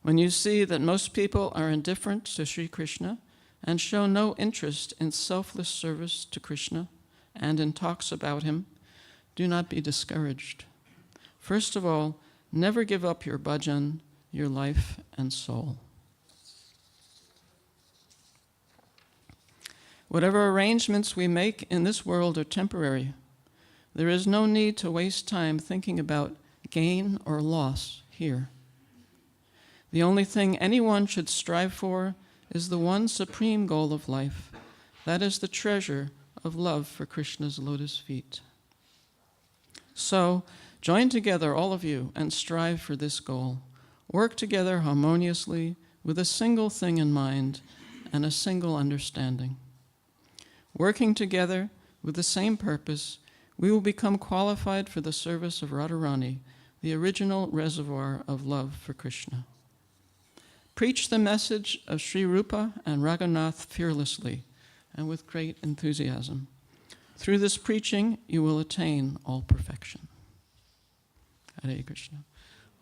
When you see that most people are indifferent to Sri Krishna and show no interest in selfless service to Krishna and in talks about him, do not be discouraged. First of all, never give up your bhajan, your life and soul. Whatever arrangements we make in this world are temporary. There is no need to waste time thinking about gain or loss here. The only thing anyone should strive for is the one supreme goal of life. That is the treasure of love for Krishna's lotus feet. So, join together, all of you, and strive for this goal. Work together harmoniously with a single thing in mind and a single understanding. Working together with the same purpose, we will become qualified for the service of Radharani, the original reservoir of love for Krishna. Preach the message of Sri Rupa and Raghunath fearlessly and with great enthusiasm. Through this preaching, you will attain all perfection. Hare Krishna.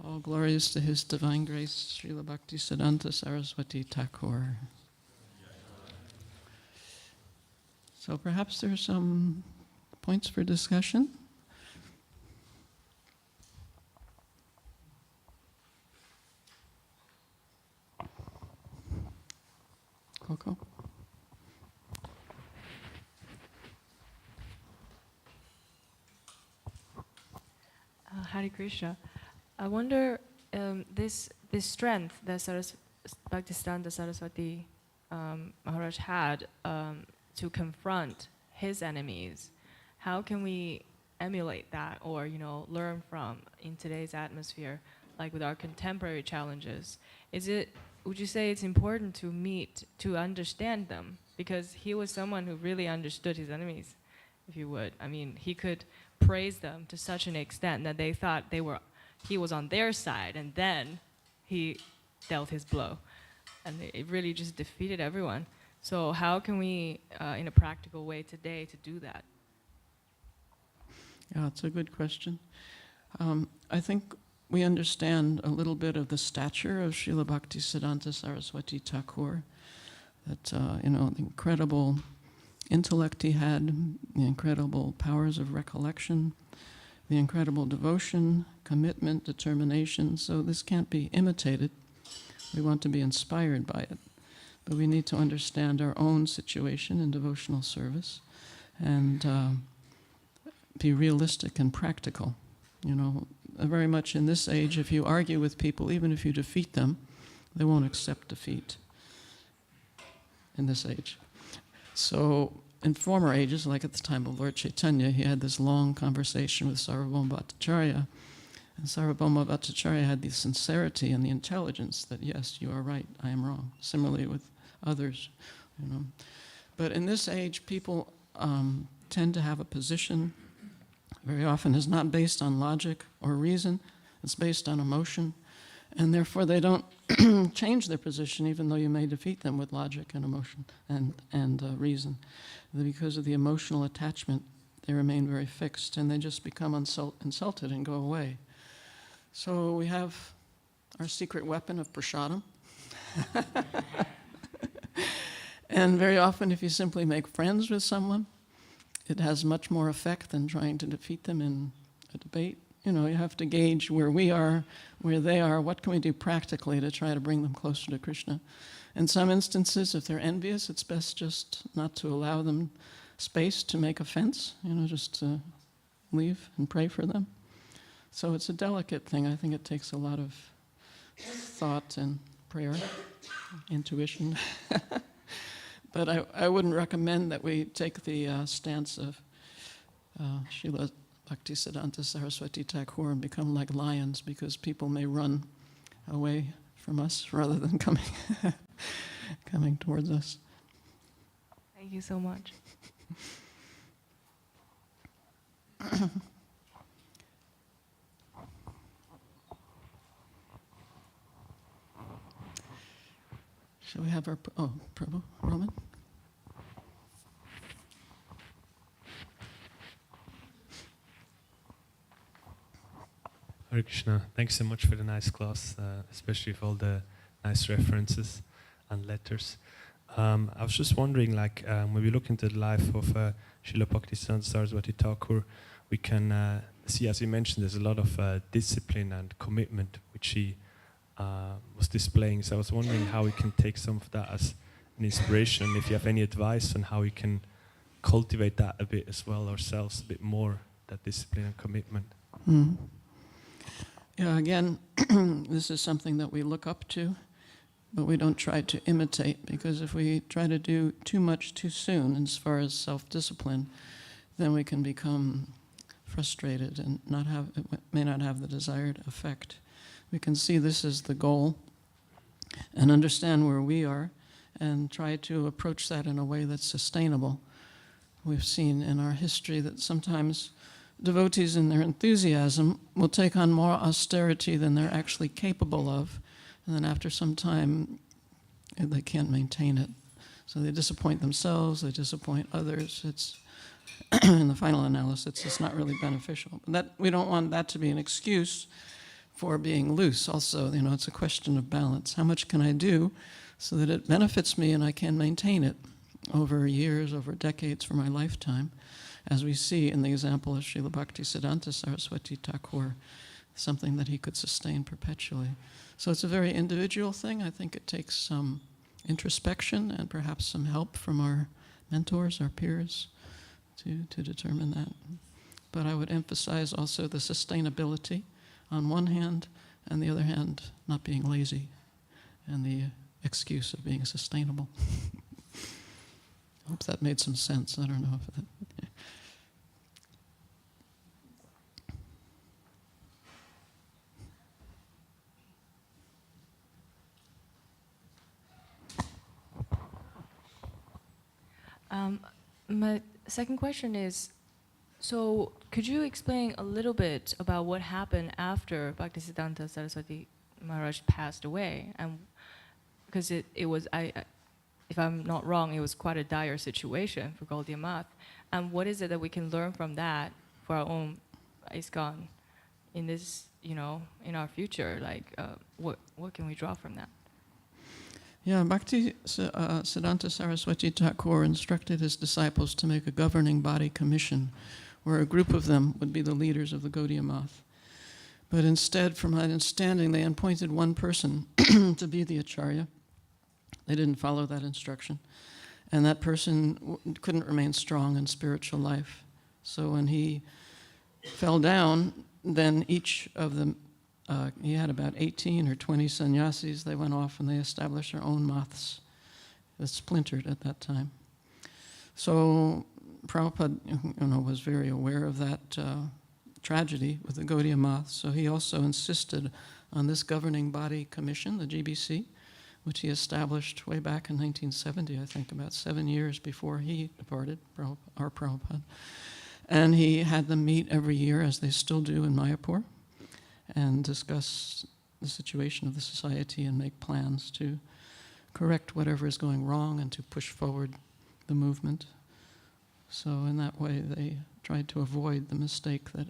All glories to His Divine Grace, Srila Bhaktisiddhanta Saraswati Thakur. So perhaps there are some points for discussion. Coco? Hare Krishna. I wonder this strength that Bhaktisiddhanta Saraswati Maharaj had to confront his enemies. How can we emulate that, or learn from in today's atmosphere, like with our contemporary challenges? Would you say it's important to understand them? Because he was someone who really understood his enemies, if you would. I mean, he could praise them to such an extent that they thought he was on their side, and then he dealt his blow. And it really just defeated everyone. So how can we, in a practical way today, to do that? Yeah, it's a good question. I think we understand a little bit of the stature of Srila Bhaktisiddhanta Saraswati Thakur. that the incredible intellect he had, the incredible powers of recollection, the incredible devotion, commitment, determination. So this can't be imitated. We want to be inspired by it. But we need to understand our own situation in devotional service and be realistic and practical. Very much in this age, if you argue with people, even if you defeat them, they won't accept defeat in this age. So in former ages, like at the time of Lord Chaitanya, he had this long conversation with Sarvabhauma Bhattacharya. And Sarvabhauma Bhattacharya had the sincerity and the intelligence that, yes, you are right, I am wrong. Similarly with others, But in this age, people tend to have a position, very often is not based on logic or reason, it's based on emotion. And therefore they don't change their position, even though you may defeat them with logic and emotion and reason. Because of the emotional attachment, they remain very fixed, and they just become insulted and go away. So we have our secret weapon of prasadam. And very often, if you simply make friends with someone, it has much more effect than trying to defeat them in a debate. You have to gauge where we are, where they are, what can we do practically to try to bring them closer to Krishna. In some instances, if they're envious, it's best just not to allow them space to make offense, just to leave and pray for them. So it's a delicate thing. I think it takes a lot of thought and prayer, intuition. But I wouldn't recommend that we take the stance of Srila Bhaktisiddhanta Saraswati Thakur and become like lions, because people may run away from us rather than coming towards us. Thank you so much. Shall we have our... Prabhu, Roman? Hare Krishna. Thanks so much for the nice class, especially for all the nice references and letters. I was just wondering, when we look into the life of Srila Bhaktisiddhanta Saraswati Thakur, we can see, as you mentioned, there's a lot of discipline and commitment which he was displaying. So I was wondering how we can take some of that as an inspiration, and if you have any advice on how we can cultivate that a bit as well ourselves, a bit more, that discipline and commitment. Mm. Yeah, again, this is something that we look up to, but we don't try to imitate, because if we try to do too much too soon as far as self-discipline, then we can become frustrated and may not have the desired effect. We can see this as the goal and understand where we are and try to approach that in a way that's sustainable. We've seen in our history that sometimes devotees in their enthusiasm will take on more austerity than they're actually capable of, and then after some time they can't maintain it. So they disappoint themselves, they disappoint others. It's in the final analysis, it's not really beneficial. But we don't want that to be an excuse for being loose. Also, it's a question of balance. How much can I do so that it benefits me and I can maintain it over years, over decades, for my lifetime? As we see in the example of Srila Bhaktisiddhanta Saraswati Thakur, something that he could sustain perpetually. So it's a very individual thing. I think it takes some introspection and perhaps some help from our mentors, our peers, to determine that. But I would emphasize also the sustainability on one hand, and the other hand, not being lazy, and the excuse of being sustainable. I hope that made some sense. I don't know if that... My second question is, so could you explain a little bit about what happened after Bhaktisiddhanta Saraswati Maharaj passed away? And because it was, if I'm not wrong, it was quite a dire situation for Gaudiya Math. And what is it that we can learn from that for our own ISKCON in this, in our future? What can we draw from that? Yeah, Siddhanta Saraswati Thakur instructed his disciples to make a governing body commission, where a group of them would be the leaders of the Gaudiya Math. But instead, from that understanding, they appointed one person to be the Acharya. They didn't follow that instruction. And that person couldn't remain strong in spiritual life. So when he fell down, then each of them, he had about 18 or 20 sannyasis. They went off and they established their own maths. It splintered at that time. So Prabhupada was very aware of that tragedy with the Gaudiya Math. So he also insisted on this governing body commission, the GBC, which he established way back in 1970, I think, about 7 years before he departed, our Prabhupada. And he had them meet every year, as they still do in Mayapur, and discuss the situation of the society and make plans to correct whatever is going wrong and to push forward the movement. So in that way, they tried to avoid the mistake that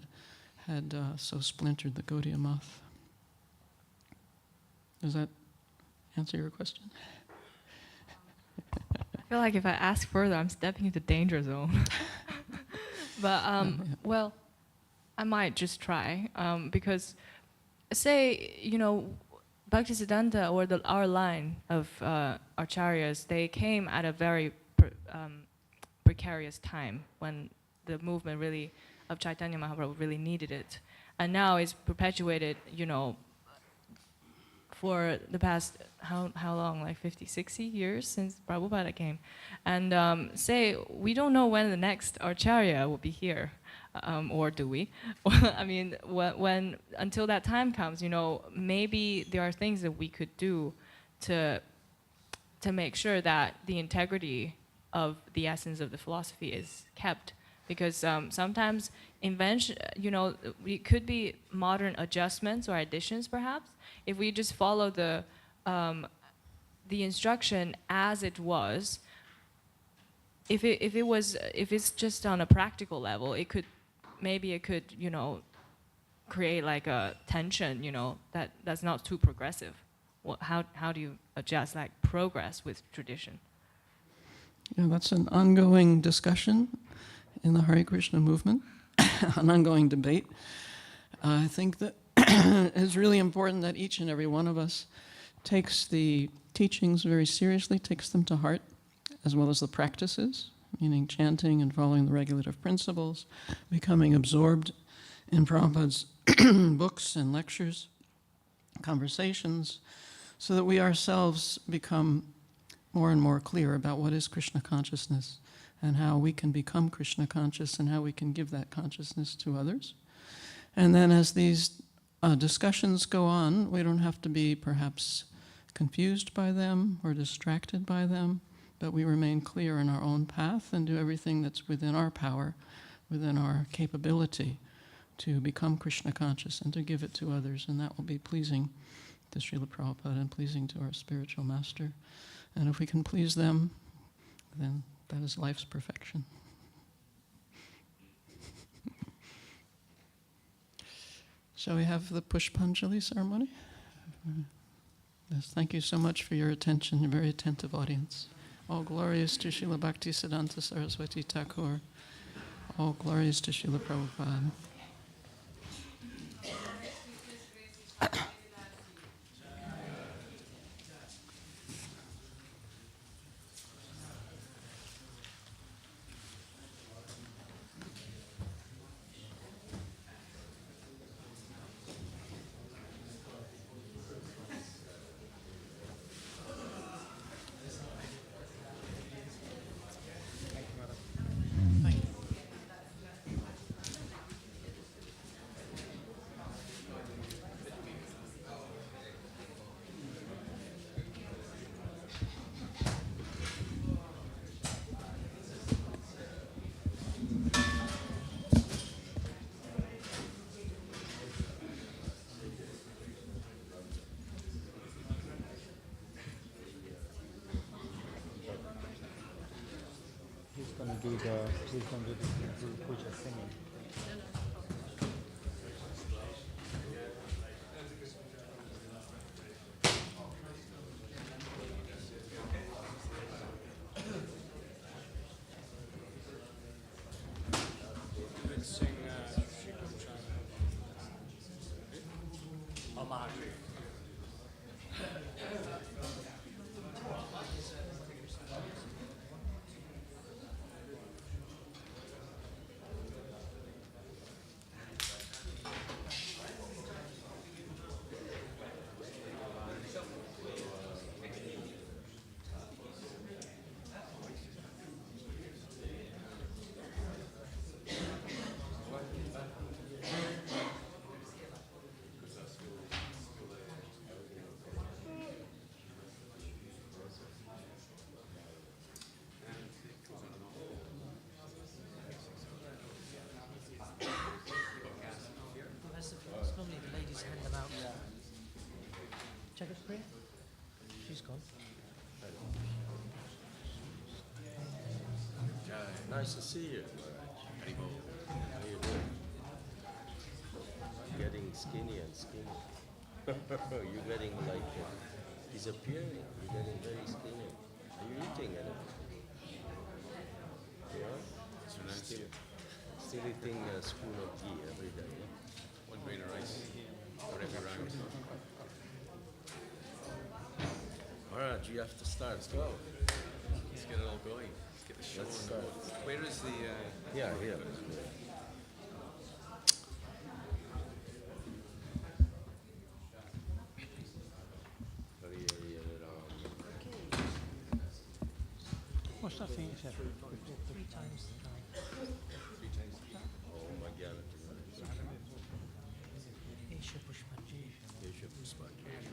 had so splintered the Gaudiya Math. Does that answer your question? I feel like if I ask further, I'm stepping into danger zone. But, well, I might just try, because say, Bhaktisiddhanta or our line of acharyas, they came at a very precarious time when the movement really of Chaitanya Mahaprabhu really needed it. And now it's perpetuated, for the past, how long, like 50, 60 years since Prabhupada came. And say, we don't know when the next Acharya will be here, or do we? I mean, when until that time comes, maybe there are things that we could do to make sure that the integrity of the essence of the philosophy is kept. Because sometimes invention, it could be modern adjustments or additions, perhaps. If we just follow the instruction as it was, if it's just on a practical level, it could create like a tension, that's not too progressive. How do you adjust like progress with tradition? Yeah, that's an ongoing discussion in the Hare Krishna movement, an ongoing debate. I think that it's really important that each and every one of us takes the teachings very seriously, takes them to heart, as well as the practices, meaning chanting and following the regulative principles, becoming absorbed in Prabhupada's books and lectures, conversations, so that we ourselves become more and more clear about what is Krishna consciousness and how we can become Krishna conscious and how we can give that consciousness to others. And then as these discussions go on, we don't have to be perhaps confused by them or distracted by them, but we remain clear in our own path and do everything that's within our power, within our capability to become Krishna conscious and to give it to others, and that will be pleasing to Srila Prabhupada and pleasing to our spiritual master. And if we can please them, then that is life's perfection. Shall we have the Pushpanjali ceremony? Yes, thank you so much for your attention, a very attentive audience. All glories to Srila Bhaktisiddhanta Saraswati Thakur. All glories to Srila Prabhupada. Who's going to do the puja singing? Nice to see you, Maharaj. How you doing? Getting skinny and skinny. You're getting like disappearing. You're getting very skinny. Are you eating anything? Yeah? Still eating a spoon of ghee every day. Yeah? 1 grain of rice for every round. Maharaj, you have to start. Let's go. Let's get it all going. Let's get the show Let's on the start. road. Where is the... Yeah, here. What's that thing you said? 3 times 9. Oh my God. Isha Pushpanjali. Desha Pushpanjali.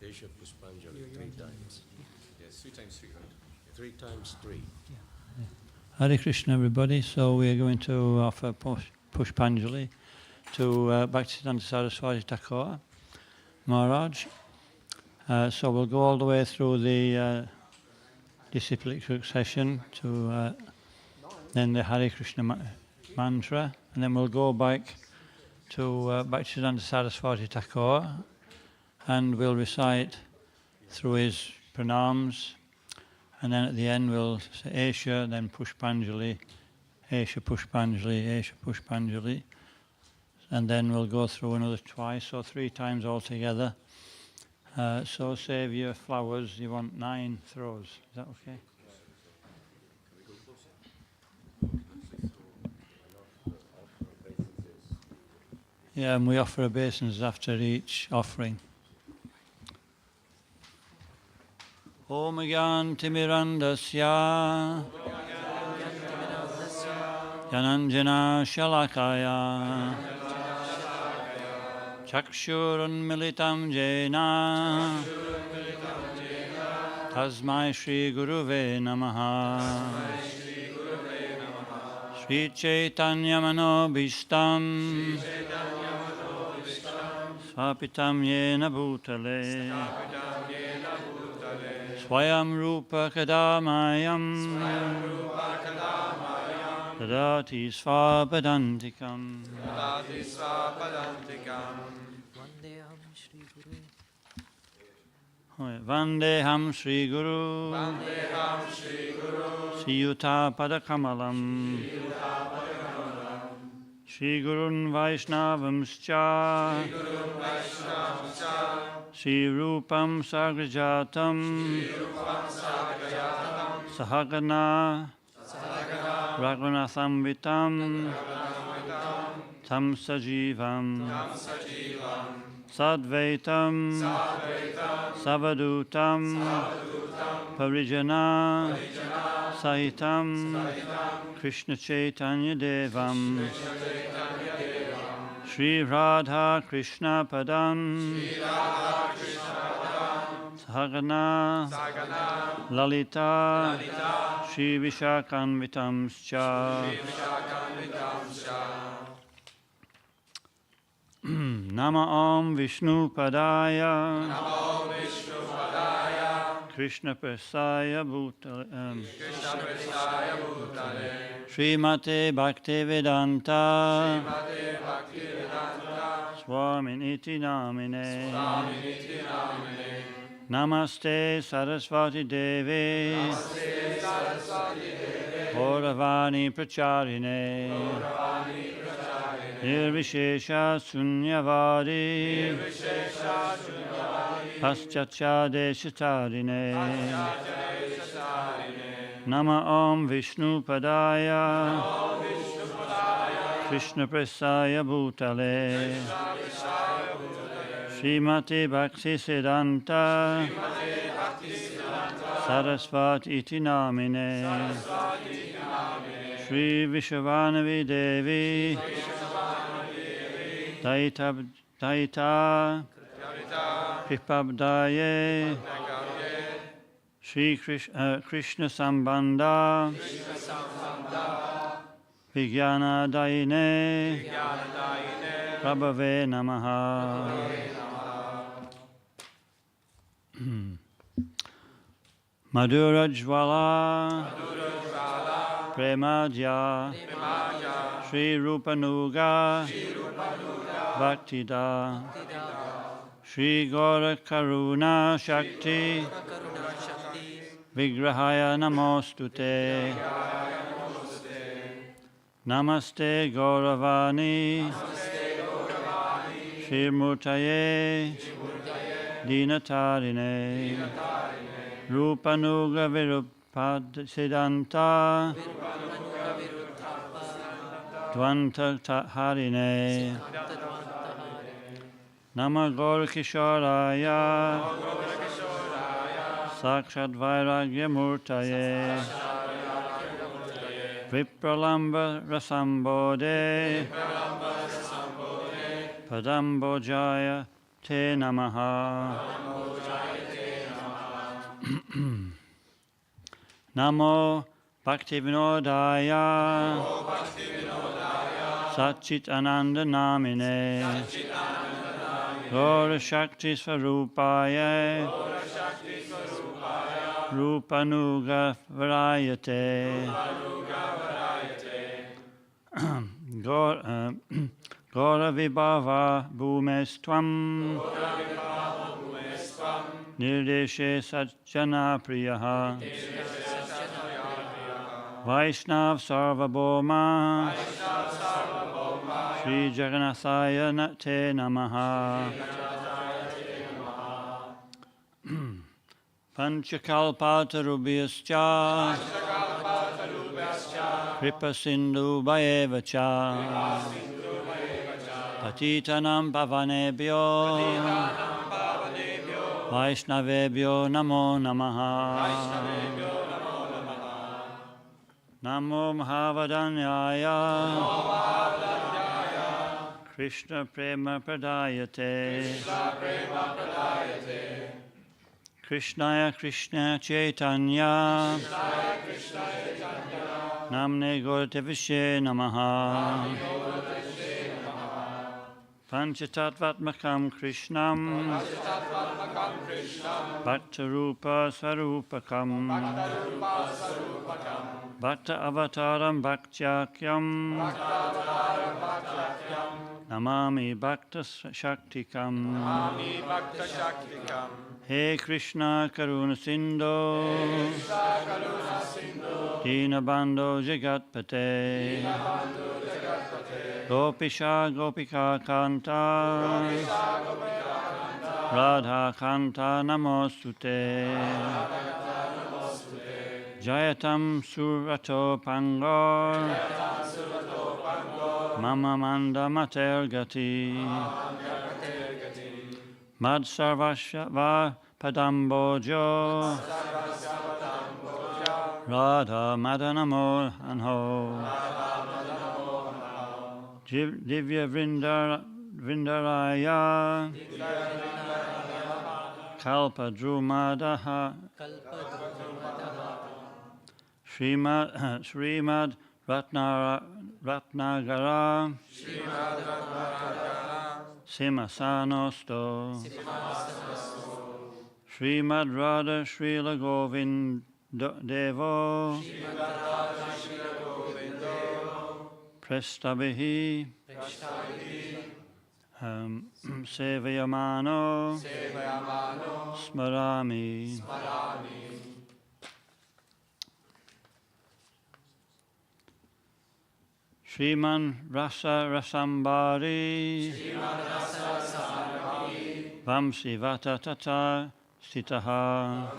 Desha Pushpanjali 3 times. Yes, 3 times 3, right? 3 times 3. Hare Krishna, everybody. So we are going to offer Pushpanjali to Bhaktivedanta Saraswati Thakur Maharaj. So we'll go all the way through the disciplic succession to then the Hare Krishna mantra, and then we'll go back to Bhaktivedanta Saraswati Thakur, and we'll recite through his pranams, and then at the end we'll say Esha, then Pushpanjali, Esha Pushpanjali, Esha Pushpanjali, and then we'll go through another twice, so 3 times altogether. So save your flowers, you want 9 throws, is that okay? Yeah, and we offer obeisance after each offering. Om Gyanti Mirandasya Jananjana Shalakaya Chakshurunmilitam Jena Tasmai Shri Guruve Namaha Shri Chaitanya Manobhishtam Swapitam Yena Bhutale Swayam Rupa Kadamayam Dadati Svapadantikam Vandeham Shri Guru Siyuta Padakamalam Shri Gurun Vaishnavamscha Shri Rupam Sagrajatam Sahagana Raghunatham Vitam Tam Sajivam Sadvaitam Savadutam Parijana Sahitam Krishna Chaitanya Devam Shri Radha Krishna Padam Sahagana Lalita Shri Vishakanvitamscha Nama Om Vishnu Padaya Krishna Prasaya Bhutale Srimate Bhaktivedanta Swaminiti Namine Namaste Saraswati Devi Gauravani Pracharine Nirvishesha Sunyavadi Paschatya Deshatarine Nama Om Vishnu Padaya Krishna Prasaya Bhutale Srimati Bhakti Siddhanta Saraswati Iti Namine Shri Vishwanavi Devi Daita Kripabdaye Shri Krishna Sambandha Vijnana Daine Prabhave Namaha Madhura Jwala Premaja Shri Rupanuga Bhaktida Shri Gora Karuna Shakti Vigrahaya Namostute Namaste Gauravani Shri Murtaye Dinatarine Rupanuga Virupadsiddhanta Dvanta Harine Nama Gaur Kishoraya Sakshat Vairagya Murtaye Vipralamba Rasambode Padambojaya Te Namaha Namo Bhaktivinodaya Satchit Ananda Namine Gaura Shakti Swarupaya Rupanuga Varayate Gaura Vibhava Bhumestvam Nirdeshe Satjana Priyaha Vaishnav Sarvabhoma Shri Jagannathaya Te Namaha Panchakalpatarubhyascha Kripa Sindhu Bhayevacha Patitanam Pavanebhyo Vaishnavebhyo Namo Namaha Namo Mahavadanyaya Krishna Prema Pradayate Krishnaya Krishna Chaitanya Namne Gauratevishe Namaha Panchatattvatmakam Krishnam Bhaktarupa Sarupakam Bhakta Avataram Bhaktyākyam Namami Bhakta Shaktikam He Krishna Karuna Sindhu Dinabandho Jagatpate Gopisha Gopika Kanta Radha Kanta Namostute Jayatam Surato Pangor Mama Manda Mater Gati Mad Sarvashva Padambojo Radha Madanamo Anho Divya Vrindaraya Kalpa Drumadaha Srimad Ratnagara Simhasanosto Srimad Radha Srila Govind Devo Prestabihi Sevayamano Smarami Sriman Rasa Rasambari Vamsi Vata Tata Sitaha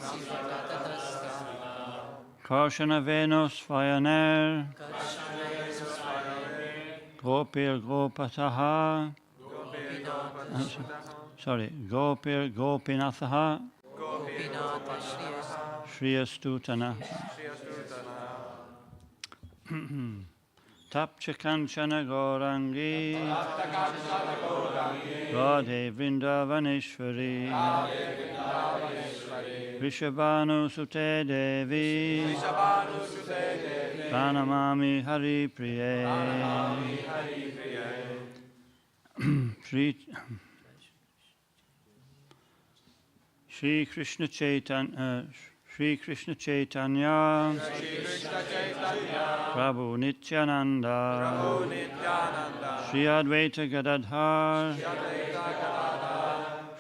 Karshana Venus Vayaner Gopir Gopataha Gopir Gopinathaha Shriyastutana Tapcha Kanchana Gaurangi Radhe Vrindavaneshwari Vrishabhanu Sute Devi Pranamami Hari Priye Shri Krishna Chaitanya Shri Krishna Chaitanya, Prabhu Nityananda, Shri Advaita Gadadhar,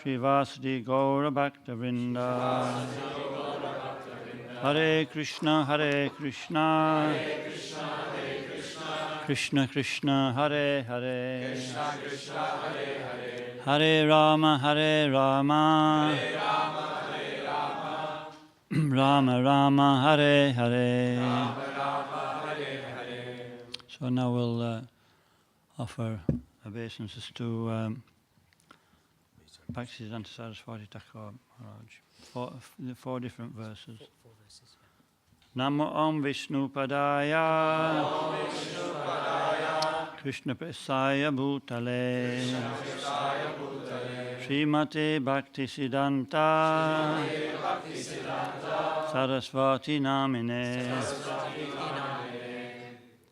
Shri Vasadi Gaura Bhaktivinoda, Hare Krishna, Hare Krishna, Krishna Krishna, Hare Hare, Hare Rama, Hare Rama, Rama Rama, Hare Hare. So now we'll offer obeisances to Bhaktivedanta Saraswati Thakur Maharaj. Four different verses. Namo Om Vishnu Padaya, Krishna Presaya Bhutale, Srimate Bhaktisiddhanta Saraswati Namine,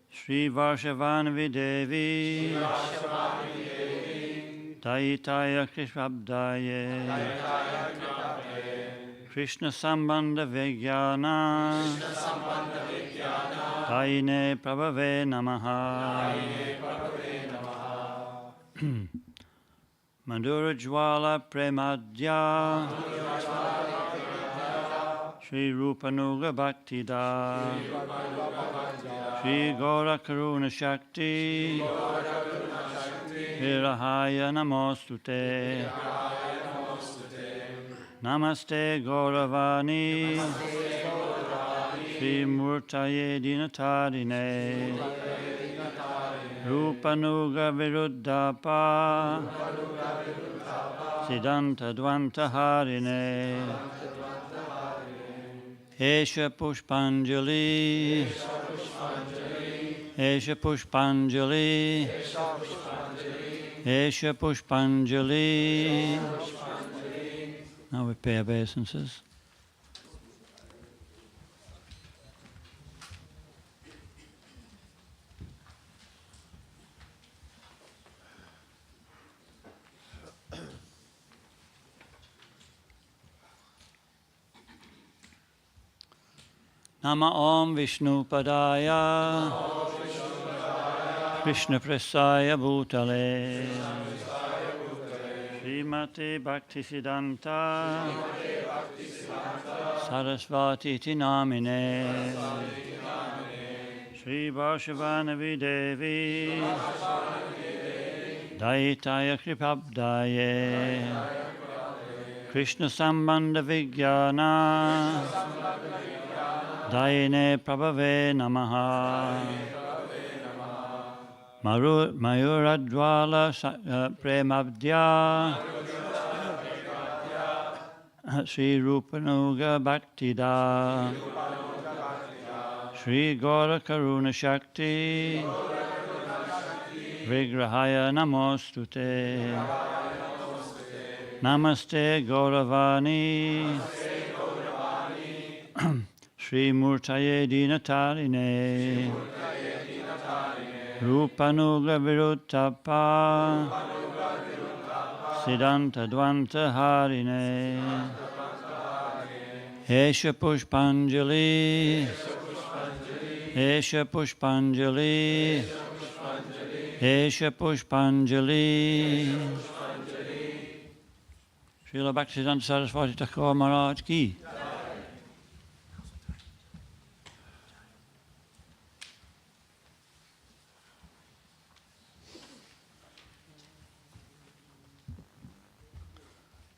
Shri Varshavanavi Devi, Daitaya Krishabdaye, Krishna Sambandha Vijnana, Daine Prabhave Namaha, Madhura Jwala Premadya, Shri Rupanuga Bhaktida, Shri Gora Karuna Shakti, Virahaya Namostute, Namaste Gauravani, Shri Murtaye Dinatarine, Rupanuga Viruddhapa, Siddhanta Dvanta Harine, Esha Pushpanjali, Esha Pushpanjali, Esha Pushpanjali. Now we pay obeisances. Nama Om Vishnu Padaya, Krishna Presaya Bhutale, Srimate Bhaktisiddhanta Saraswati Iti Namine, Shri Varshavanavi Devi, Daitaya Kripabdaye, Krishna Sambandha Vijnana, Daine Prabhave Namaha, Mayuradwala Premabdya, Sri Rupanuga Bhaktida, Sri Gora Karuna Shakti, Vigrahaya Namostute, Namaste Gauravani, Shri Murtaye Dinatarine, Rupanuga Viruttapa, Siddhanta Dvanta Harine, Esha Pushpanjali, Esha Pushpanjali, Esha Pushpanjali. Srila Bhaktivedanta Saraswati Thakur Maharaj ki.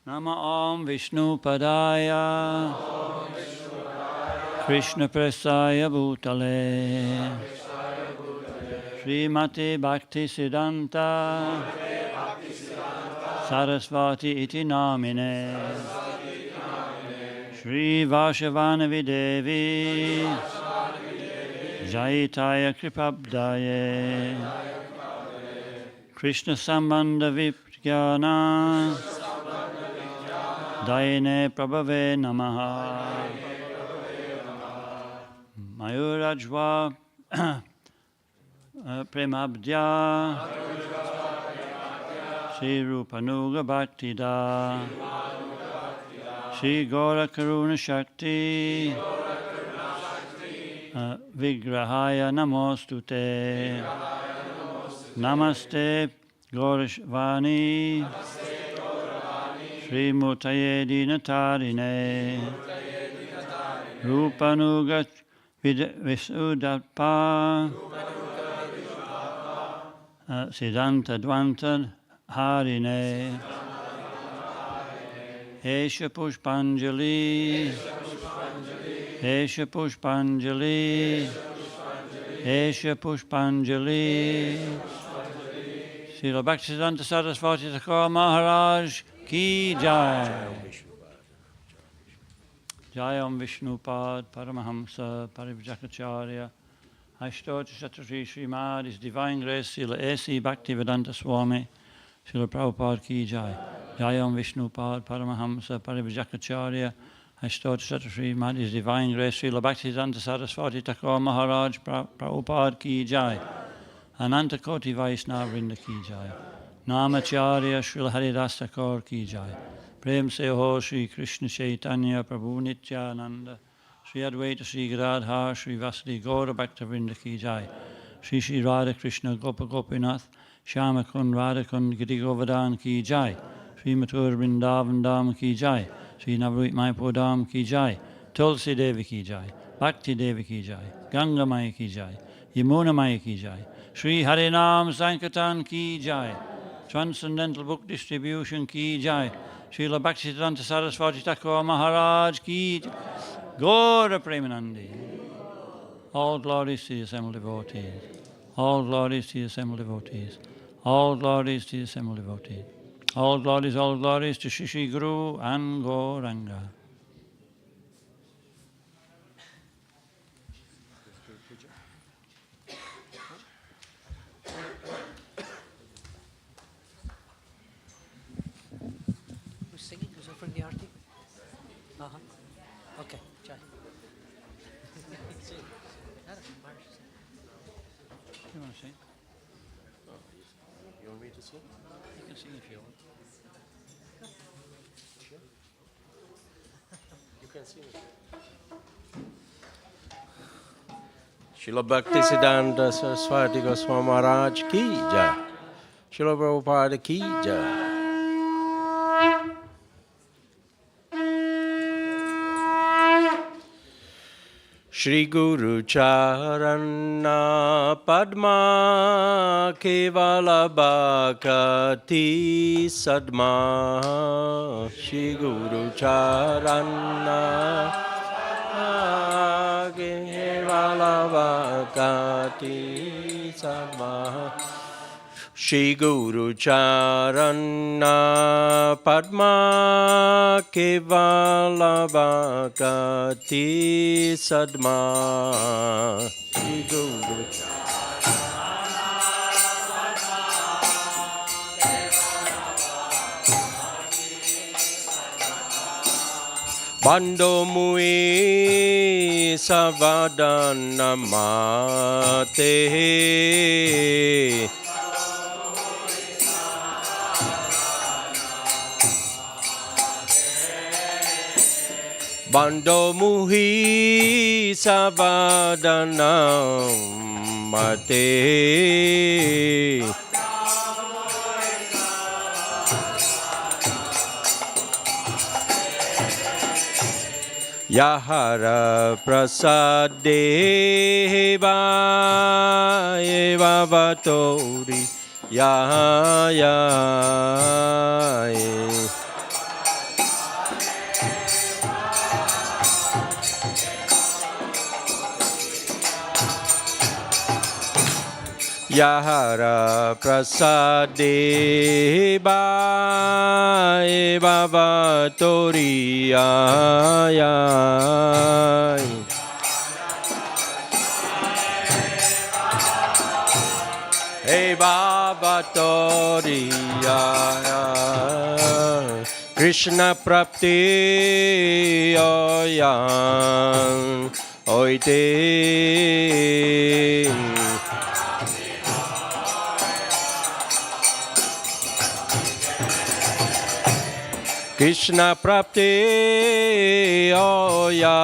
Nama Om Vishnu Padaya, Krishna Presaya Bhutale, Srimate Bhaktisiddhanta Saraswati Iti Namine, Shri Varshavanavi Devi, Jaitaya Kripabdaye, Krishna Sambandha Vijnana, Daine Prabhave Namaha, Mayurajva Premabdya, Shri Rupanuga Bhaktida, Shri Gaura Karuna Shakti Vigrahaya Namostute Namaste Gaurashvani Shri Mutaye Dinatarine Rupanugat Visuddhapa Siddhanta Dvanta Harine Esha Pushpanjali Esha Pushpanjali Esha Pushpanjali Srila Bhaktivedanta Saraswati Thakur Maharaj Ki Jai Jayam Vishnupad Paramahamsa Parivjakacharya Ashtota Shatrashi Srimad His Divine Grace Srila A.C. Bhaktivedanta Swami Srila Prabhupada Ki Jai Jayam Vishnupad Paramahamsa Parivjakacharya Ashtota Shatrashi Srimad His Divine Grace Srila Bhaktivedanta Saraswati Thakur Maharaj Prabhupada Ki Jai Ananta Koti Vaishnava Vrinda Ki Jai Namacharya Srila Haridas Thakur Ki Jai Prem Se Ho Shri Krishna Chaitanya Prabhu Nityananda Shri Advaita Shri Gadadhar Shri Vasudeva Gaura Bhaktavrinda Ki Jai Shri Shri Radha Krishna Gopa Gopinath Shama Kund Radha Kund Giri Govardhan Ki Jai Shri Mathur Vrindavan Dham Ki Jai Shri Navruit Mayapur Dham Ki Jai Tulsi Devi Ki Jai Bhakti Devi Ki Jai Ganga Maya Ki Jai Yamuna Maya Ki Jai Shri Harinam Sankirtan Ki Jai Transcendental Book Distribution Ki Jai Srila Bhaktivedanta Saraswati Thakur Maharaj Ki Jai Gaura Premanandi. All glories to the assembled devotees. All glories to the assembled devotees. All glories to the assembled devotees. All glories to Shri Shri Guru and Gauranga. Who's singing? Who's offering the arti? Okay, Jai. You want to sing? You want me to sing? You can sing if you want. You can sing. Srila Bhaktisiddhanta Saraswati Goswami Maharaj Ki Jai. Srila Prabhupada Ki Jai. Shri Guru Charana Padma Kevala Bhakati Sadma Shri Guru Charana Kevala Bhakati Sadma Shri Guru Charana Padma Kevala Bhakati Sadma Shri Guru Bando Mui Savadana Mate Bando Muhi Savadana Mate Yahara Prasadeva Eva Vatori Yahaya Yahara Prasadeva Eva Vatori Eva Vatori Krishna Prapti Oyam Oite Krishna prapti oya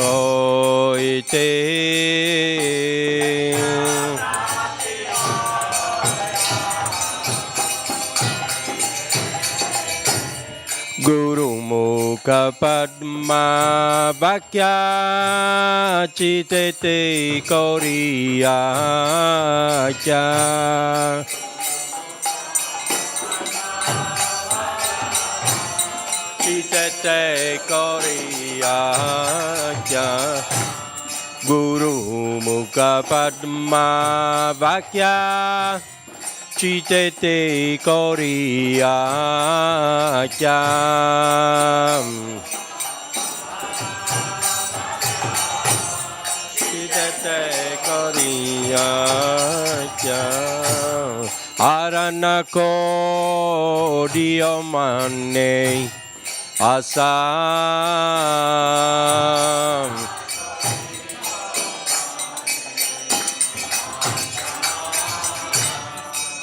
oite Guru mukha padma vakya chitete koriya kya Chitete koriya kya Guru mukha padma vakya Chitete koriya kya Chitete koriya kya Aranako diomane asam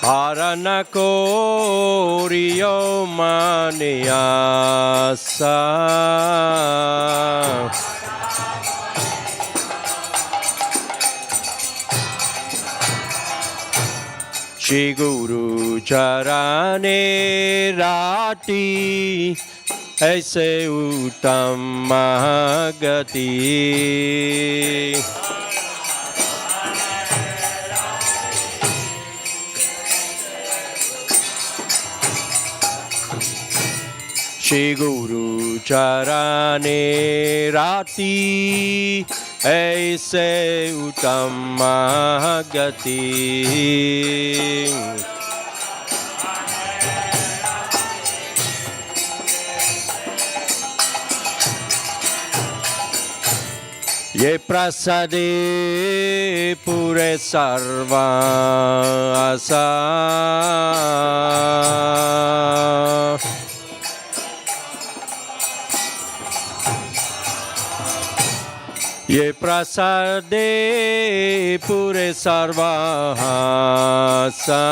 Aranako diomane asam Shri Guru Charane Rati Aise Uttama Gati Shri Guru Charane Rati Aise Uttama Gati Ye prasade pure sarva asa Ye prasade pure sarva asa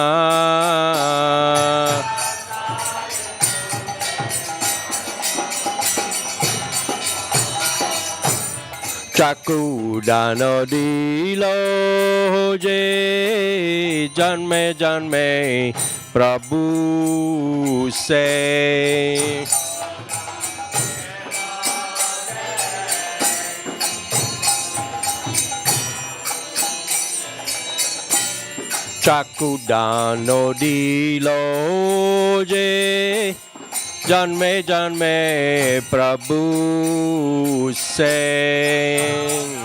Chaku dano dilo je janme janme Prabhu se Chaku dano dilo je janme janme Prabhu se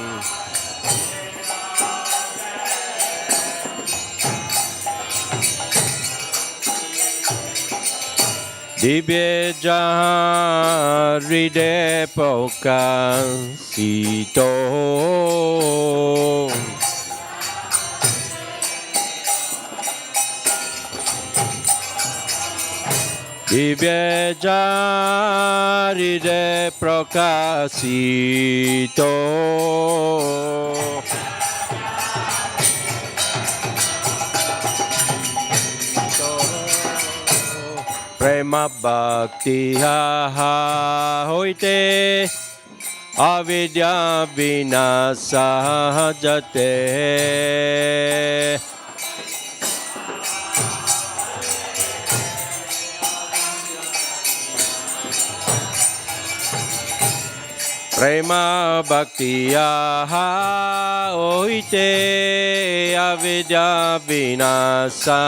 Dibye jahan hriday pokasito Dibye jahan hriday prakasito Prema bhakti ha hoite avidya vinasa jate Prema bhakti ha hoite avidya vinasa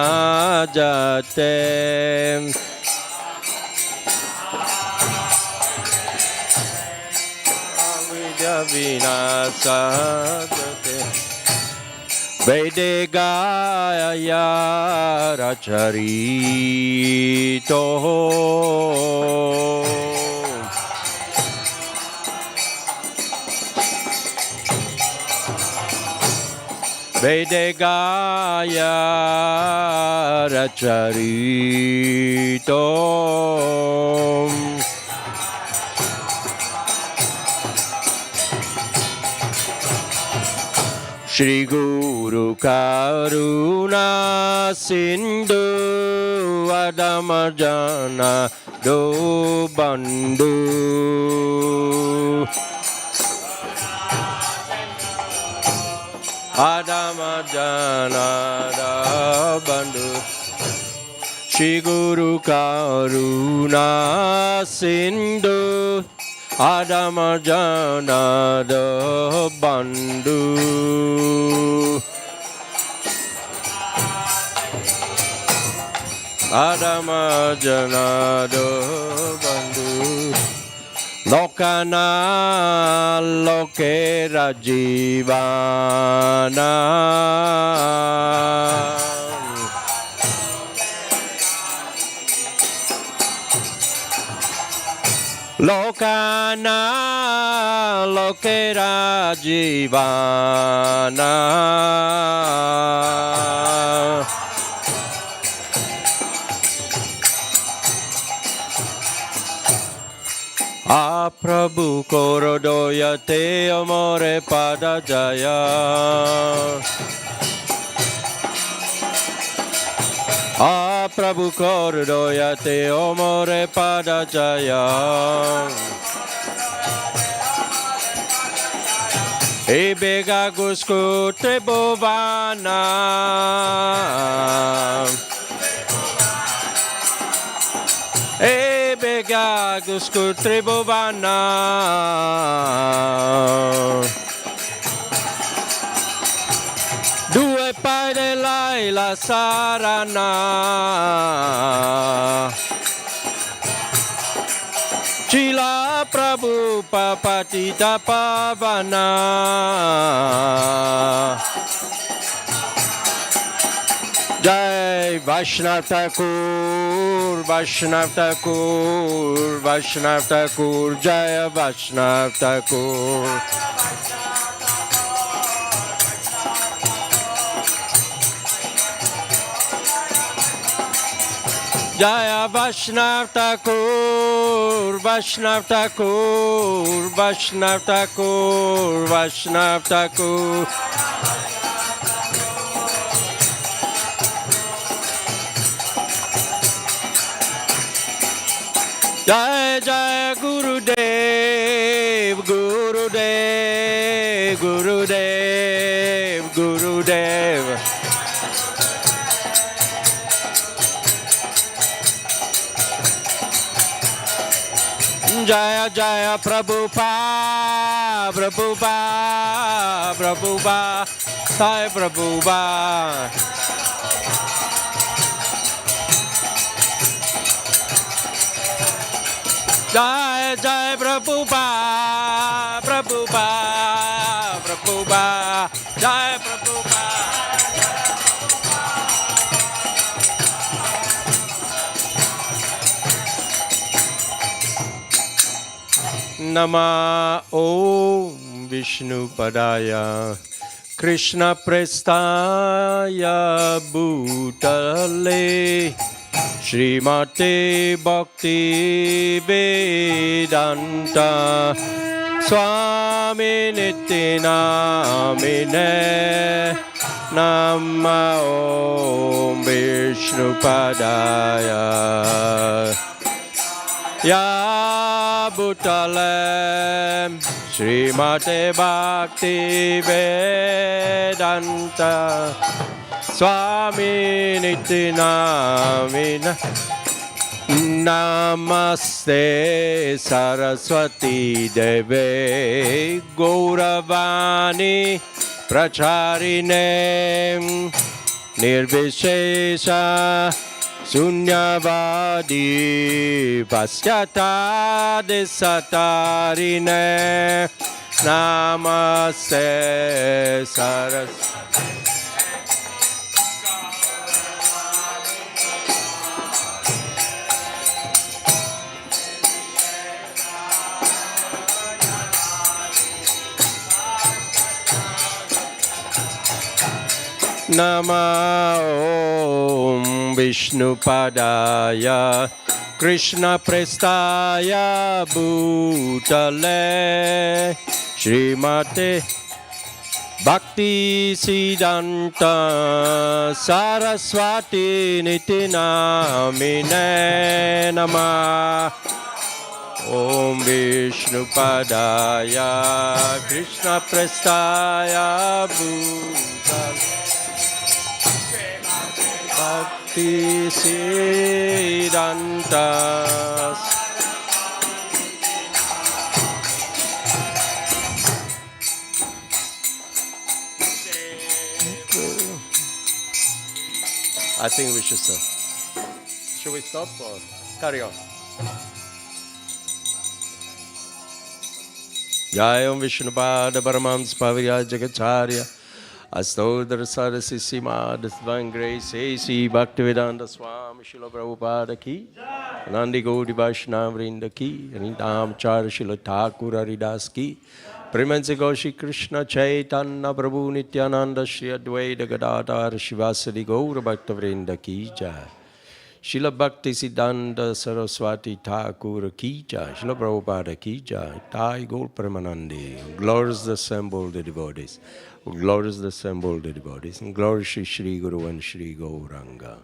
jate Vinasate Vedegaya Racharito Vedegaya Racharito Shri Guru Karuna Sindhu Adamarjana do bandu Adama janada bandu Shri Guru Karuna Sindhu Adama janada bandu Adama janado bandhu Lokana lokera jivana Lokana lokera jivana A Prabhu Korodoya Te Amore Pada Jaya A Prabhu Korodoya Te Amore Pada Jaya E Bega Gusku Tribhuvana E Bega Gusku Tribhuvana Due pai dell'Aila Sarana Chila Prabhu Papatita Pavana Jai Vaishnav Thakur, Vaishnav Thakur, Vaishnav Thakur, Jai Vaishnav Thakur. Jaya Vaishnav Thakur, Vaishnav Thakur, Vaishnav Thakur, Vaishnav Thakur. Jai Jai Gurudev, Gurudev, Gurudev, Gurudev. Jaya Jaya Prabhupada, Prabhupada, Prabhupada, Jai Prabhupada. Jai Jai Prabhupada, Prabhupada, Prabhupada, Jai Prabhupada. Nama Om Vishnu Padaya Krishna Prestaya Bhutale Srimate Bhaktivedanta Swami Nityanamine Nama Om Vishnu Padaya Ya Bhutale Srimate Bhaktivedanta Swami Nityanamina Namaste Saraswati Deve Gauravani Pracharine Nirvishesha Sunyavadi Pasyata Desatarine Namaste Saraswati Nama Om Vishnu Padaya Krishna Prestaya Bhutale Srimate Bhaktivedanta Saraswati Niti Namine Namah. Om Vishnu Padaya Krishna Prestaya Bhutan Bhaktivedanta. I think we should stop. Should we stop or carry on? Jai Om Vishnupada Paramams Pavirya Jagacharya Astodhara Sarasi Sima Divine Grace A.C. Bhaktivedanta Swami Srila Prabhupada Ki Nandi Gaudi Vaishnava Vrinda Ki Anitam Chara Srila Thakur Haridas Ki Premansi Goshi Krishna Chaitanya Prabhu Nityananda Shri Advaita Gadadhar Shivasadi Gaura Bhakta Vrinda Ki Jai Srila Bhaktisiddhanta Saraswati Thakur Ki Jai, Srila Prabhupada Ki Jai, Thai Gaur Premanandi, glorious assembled the devotees, glorious assembled the devotees, and glorious Shri Guru and Shri Gauranga.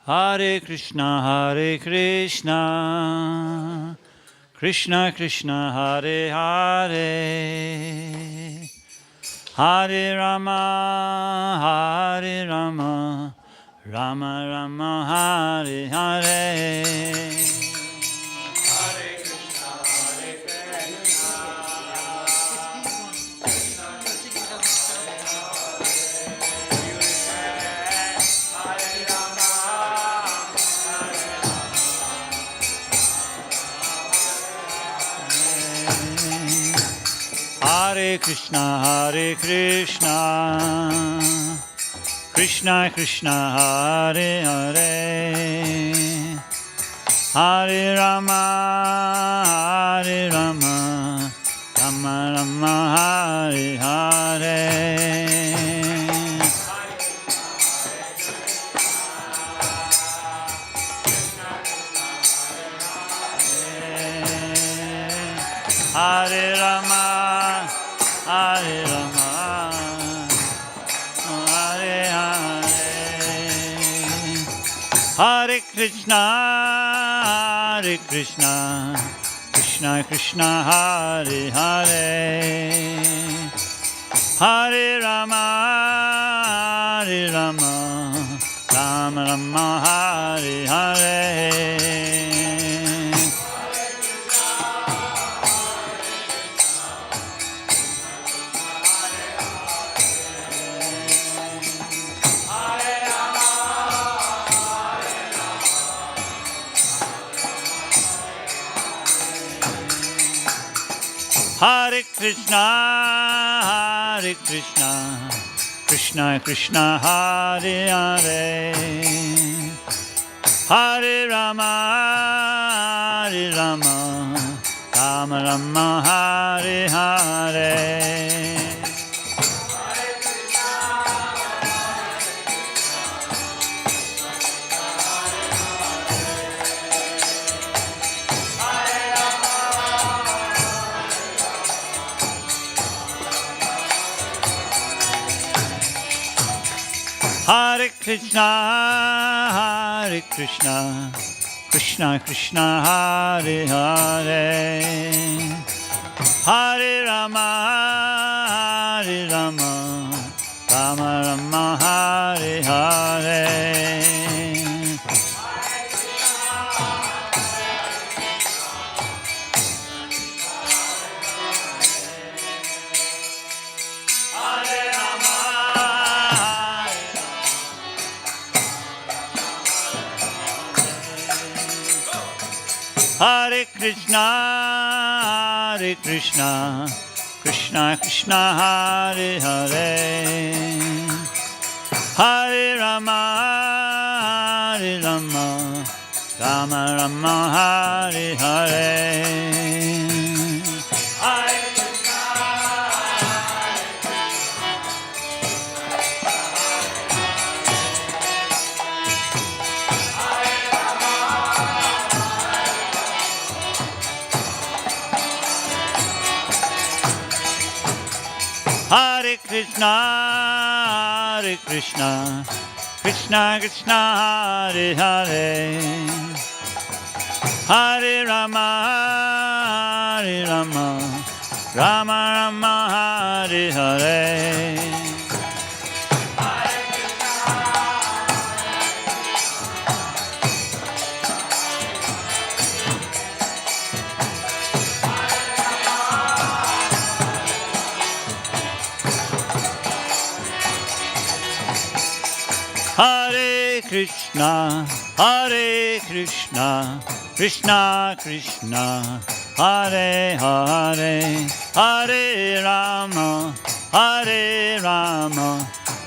Hare Krishna, Krishna Krishna, Hare Hare, Hare Rama, Rama Rama, Hare Hare. Hare Krishna, Krishna Krishna, Hare Hare, Hare Rama, Rama Rama, Hare Hare. Hare Rama, Hare Rama, Hare Hare, Hare Krishna, Krishna Krishna, Hare Hare, Hare Rama, Rama Rama, Hare Hare. Hare Krishna, Krishna Krishna, Hare Hare, Hare Rama, Rama Rama, Hare Hare. Hare Krishna, Krishna Krishna, Hare Hare, Hare Rama, Rama Rama, Hare Hare. Hare Krishna, Krishna Krishna, Hare Hare, Hare Rama, Rama Rama, Hare Hare. Krishna, Krishna Krishna, Hare Hare, Hare Rama, Rama Rama, Hare Hare. Hare Krishna, Krishna Krishna, Hare Hare, Hare Rama,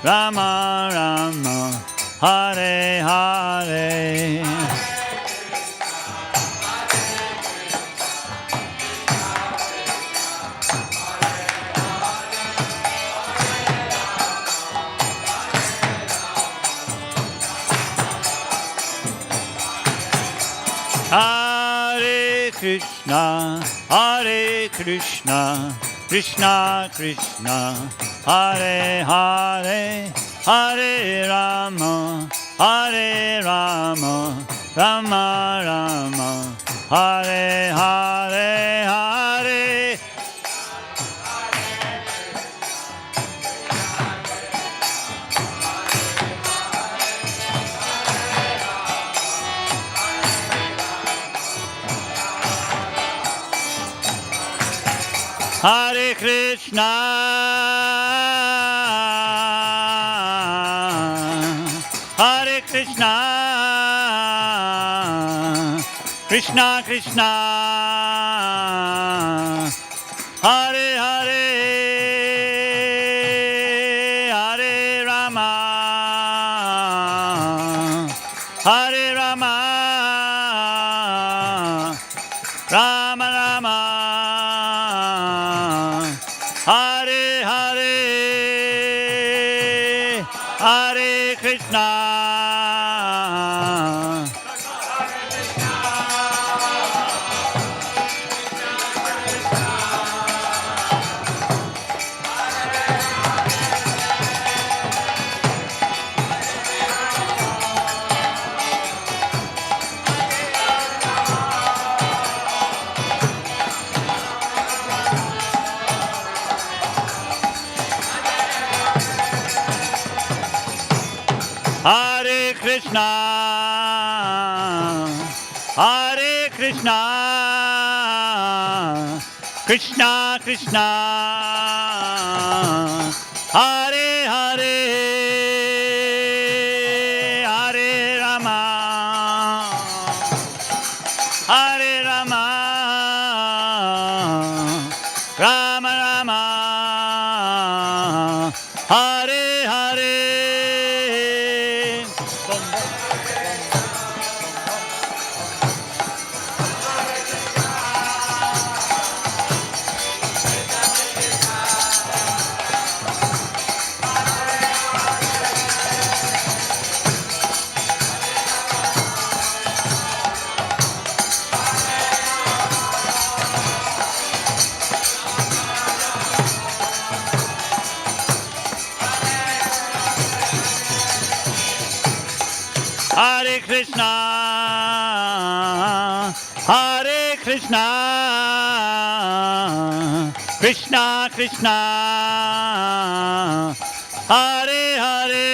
Rama Rama, Hare Hare. Hare Krishna, Krishna Krishna, Hare Hare, Hare Rama, Rama Rama, Hare Hare, Hare. Hare Krishna, Hare Krishna, Krishna Krishna, Hare Hare, Hare Rama, Hare Rama, Rama Rama, Hare Hare, Hare Krishna. Hare Krishna, Hare Krishna, Krishna Krishna, Hare Hare, Hare Rama, Hare Rama, Rama Rama, Hare Hare. Hare Krishna, Hare Krishna, Krishna Krishna, Hare Hare,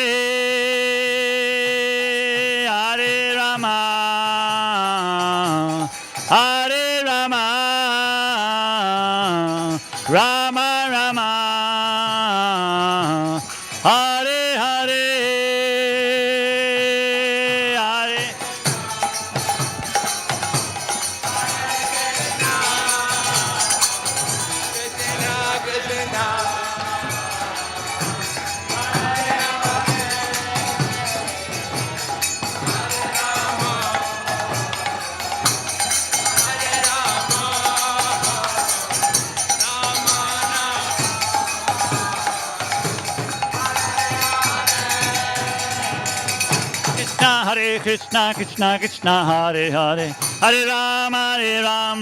Hare Rama, Hare Rama, Rama Rama, Hare Hare. Hare Krishna, Krishna Krishna, Hare Hare, Hare Ram,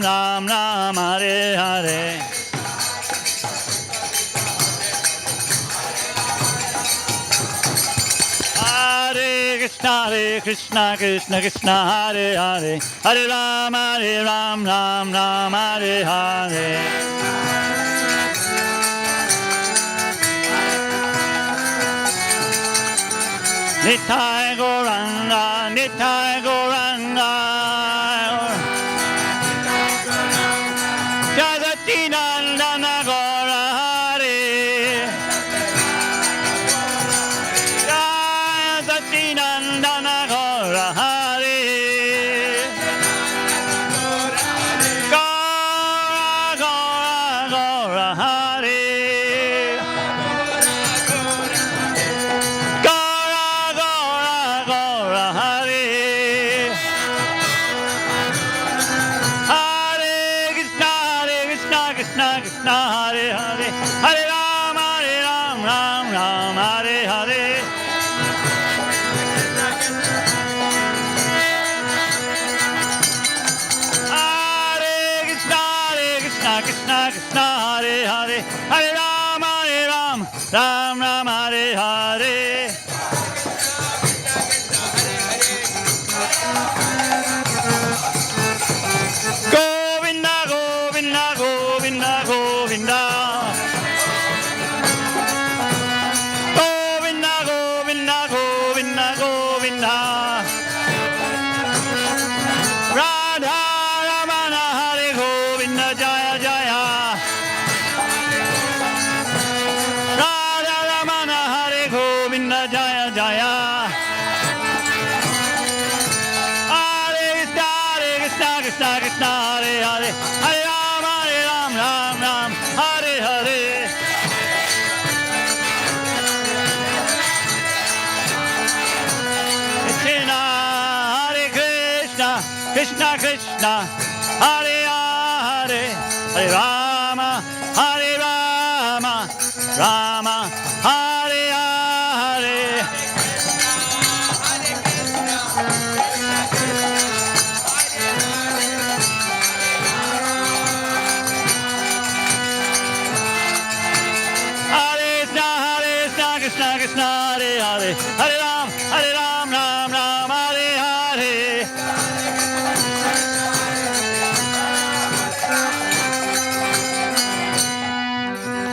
Ram Ram, Hare Hare. Hare Krishna, Krishna Krishna, Hare Hare, Hare Ram, Ram Ram, Hare Hare. Nitai Gauranga, Nitai Gauranga, Jagati Nandana Gaura Hare, Jagati Nandana Gaura Hare, Gaura Gaura Gaura Hare. Hare Hare, Hare Ram, Ram Ram, Hare Hare. Hare Krishna, Krishna Krishna, Hare Hare, Hare Ram, Ram Ram, Hare Hare. Govinda, Govinda, Govinda, Govinda. Govinda, Govinda, Govinda, Govinda. Radha Ramana Hare Govinda Jaya Jaya. Radha Ramana Hare Govinda Jaya Jaya. Krishna, Krishna, Hare Hare, Hare Ram, Ram Ram, Hare Hare. Krishna, Hare Krishna, Krishna Krishna, Hare Hare, Hare Rama, Hare Rama, Rama, Hare Hare. Krishna, Krishna, Hare Hare, Hare Ram, Ram Ram, Hare Hare.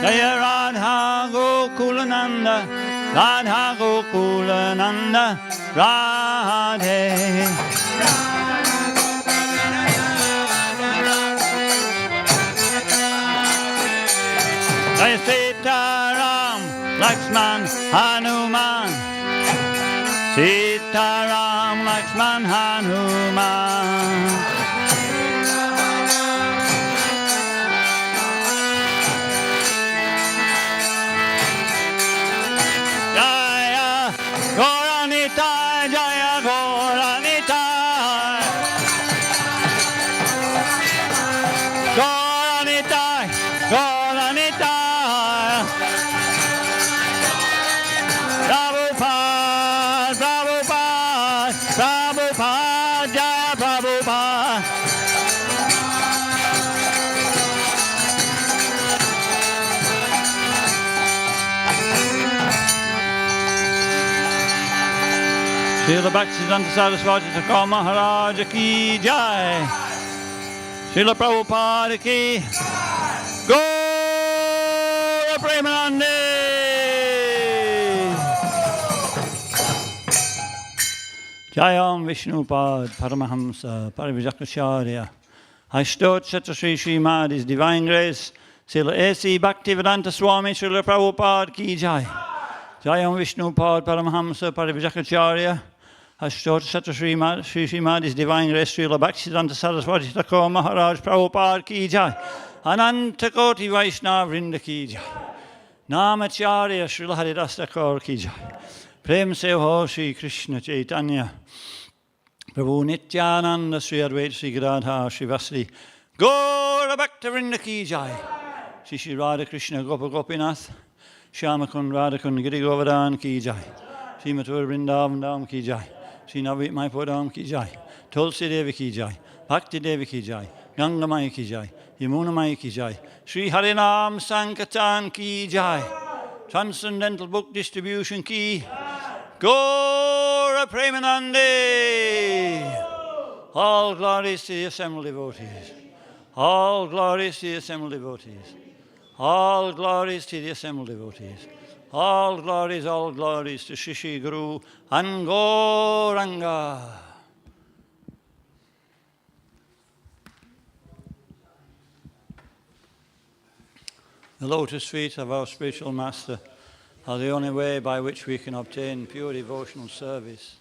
Jaya Radha Gokulananda, Radha Gokulananda, Radhe. Jaya Sitaram, Lakshman, Hanuman, Sitaram, Lakshman, Hanuman. Jaya Gauranitai, Jaya Gauranitai, Gauranitai, Gauranitai. Prabhupada, Prabhupada, Prabhupada, Jaya Prabhupada. Srila Bhaktivedanta Saraswati Thakur Maharaj ki jai. Srila Prabhupada ki Gaura Premanande. Jayam Vishnupad Paramahamsa Parivrajacharya. I stood Shri Srimad, His Divine Grace, Srila A.C. Bhaktivedanta Swami, Srila Prabhupada ki jai. Jayam Vishnupad Paramahamsa Parivrajacharya. I stood Shri Srimad, His Divine Grace, Srila Bhaktivedanta Saraswati Thakur Maharaj Prabhupada ki jai. Ananta Koti Vaishnava Vrinda ki jai. Namacharya Srila Haridas Thakur ki jai. Prem se ho Shri Krishna Chaitanya Prabhu Nityananda Sri Advaita Sri Gadadhar Sri Vasudeva Gaura Bhaktivinoda ki jai. Shri Shri Radha Krishna Gopa Gopinath Shyamakund Radhakund Giri Govardhan ki jai. Shri Mathura Vrindavan Dham ki jai. Shri Navadvip Mayapur Dham ki jai. Tulsi Devi ki jai. Bhakti Devi ki jai. Ganga Maya ki jai. Yamuna Maya ki jai. Shri Harinam Sankirtan ki jai. Transcendental Book Distribution ki Gaura Gaura Premanandi. All glories to the assembled devotees. All glories to the assembled devotees. All glories to the assembled devotees. All glories to Shishi Guru and Gauranga. The lotus feet of our spiritual master are the only way by which we can obtain pure devotional service.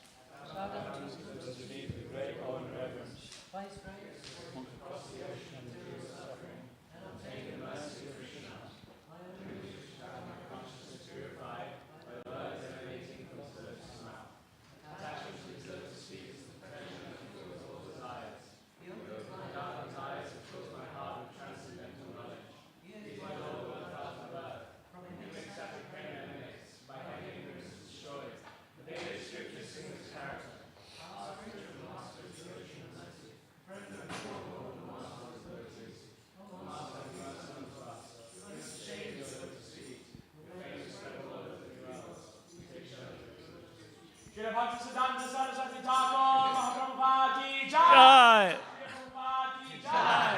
Shri Bhaktivedanta Saraswati Thakur Mahaprabhupada ki jai. Jai. Prabhupada ki jai.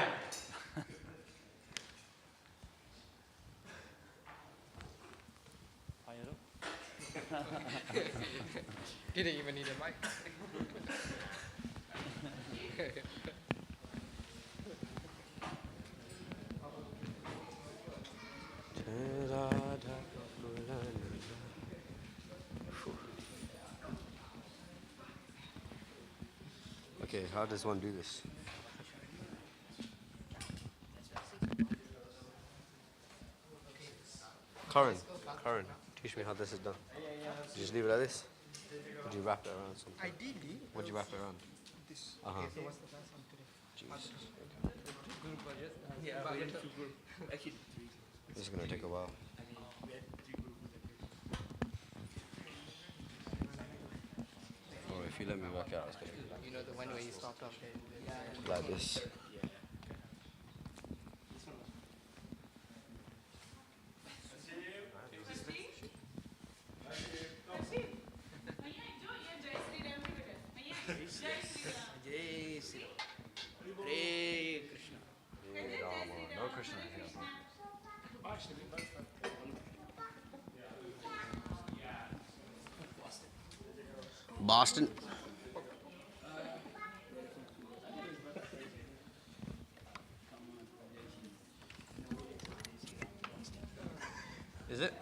Didn't even need a mic. Okay, how does one do this? Karan, teach me how this is done. You just leave it like this? Would you wrap it around something? Ideally, Would you wrap it around? this. Uh-huh. Okay, so what's the first one today? Jesus. Guru budget. Yeah, we had 2 group. Actually, 3. This is gonna take a while. I mean, we had 3 groups. Oh, if you let me work out, it's gonna be You know the one where you stopped off there. Yeah. like this. Jai Sri Ram. Hare Krishna. No Krishna here. Boston. Is it?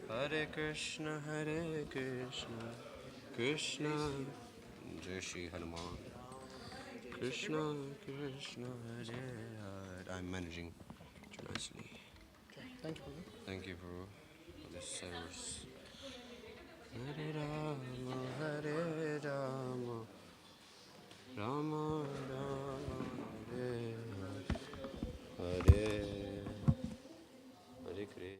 Hare Krishna, Krishna, Jai Shri Hanuman. Krishna, Krishna, Hare Hare. I'm managing nicely. Thank you, Prabhu. Thank you, bro, for this service. Hare Rama, Hare Rama, Rama Rama, Hare Hare, Hare Hare Krishna.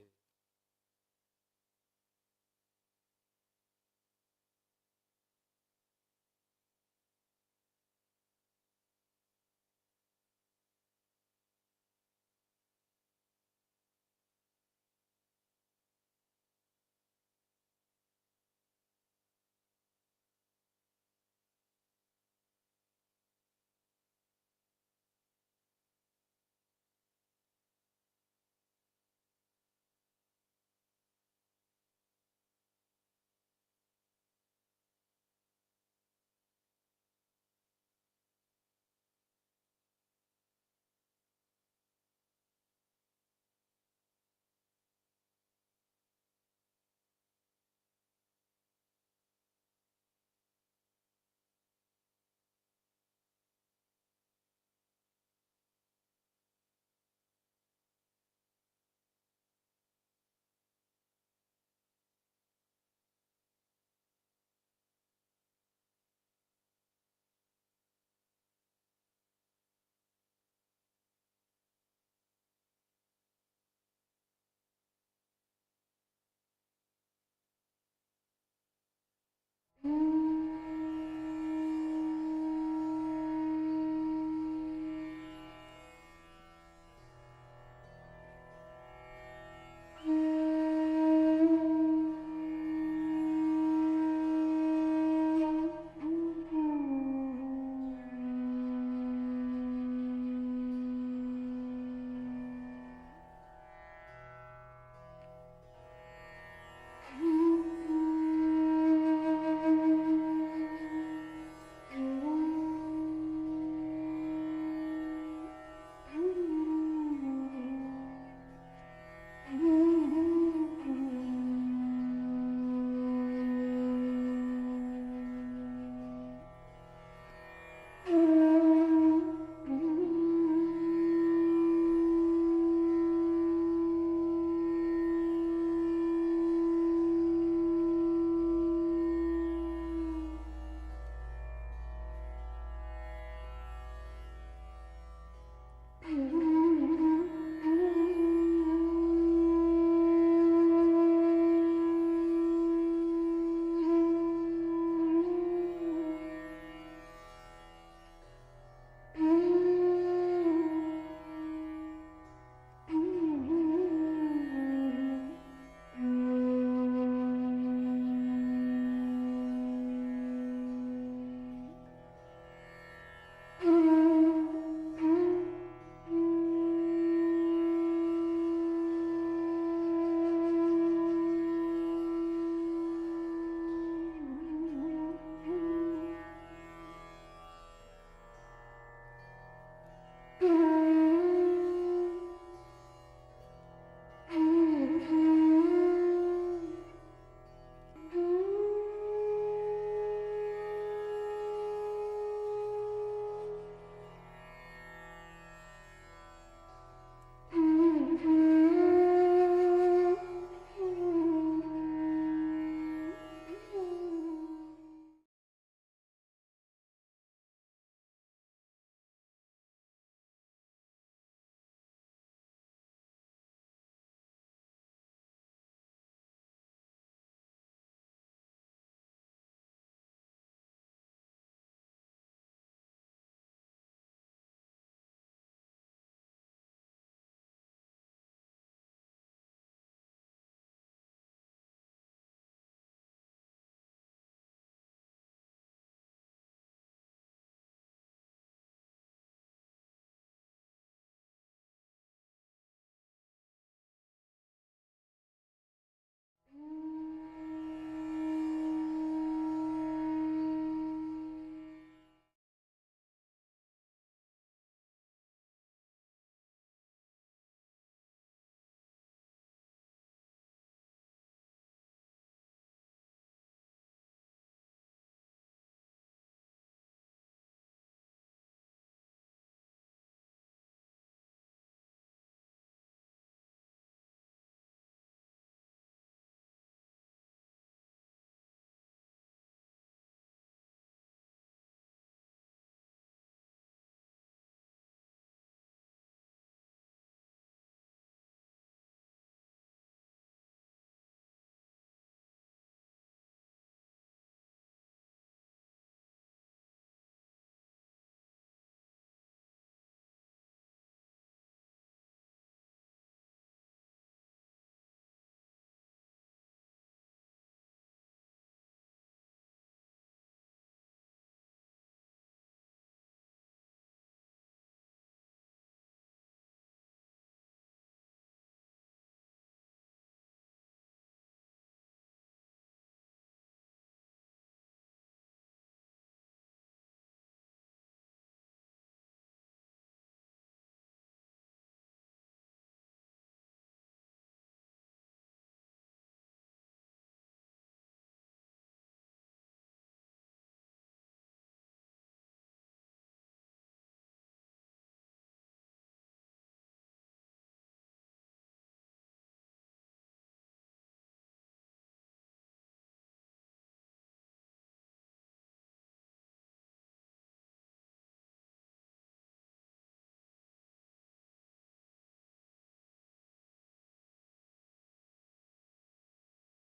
Mm.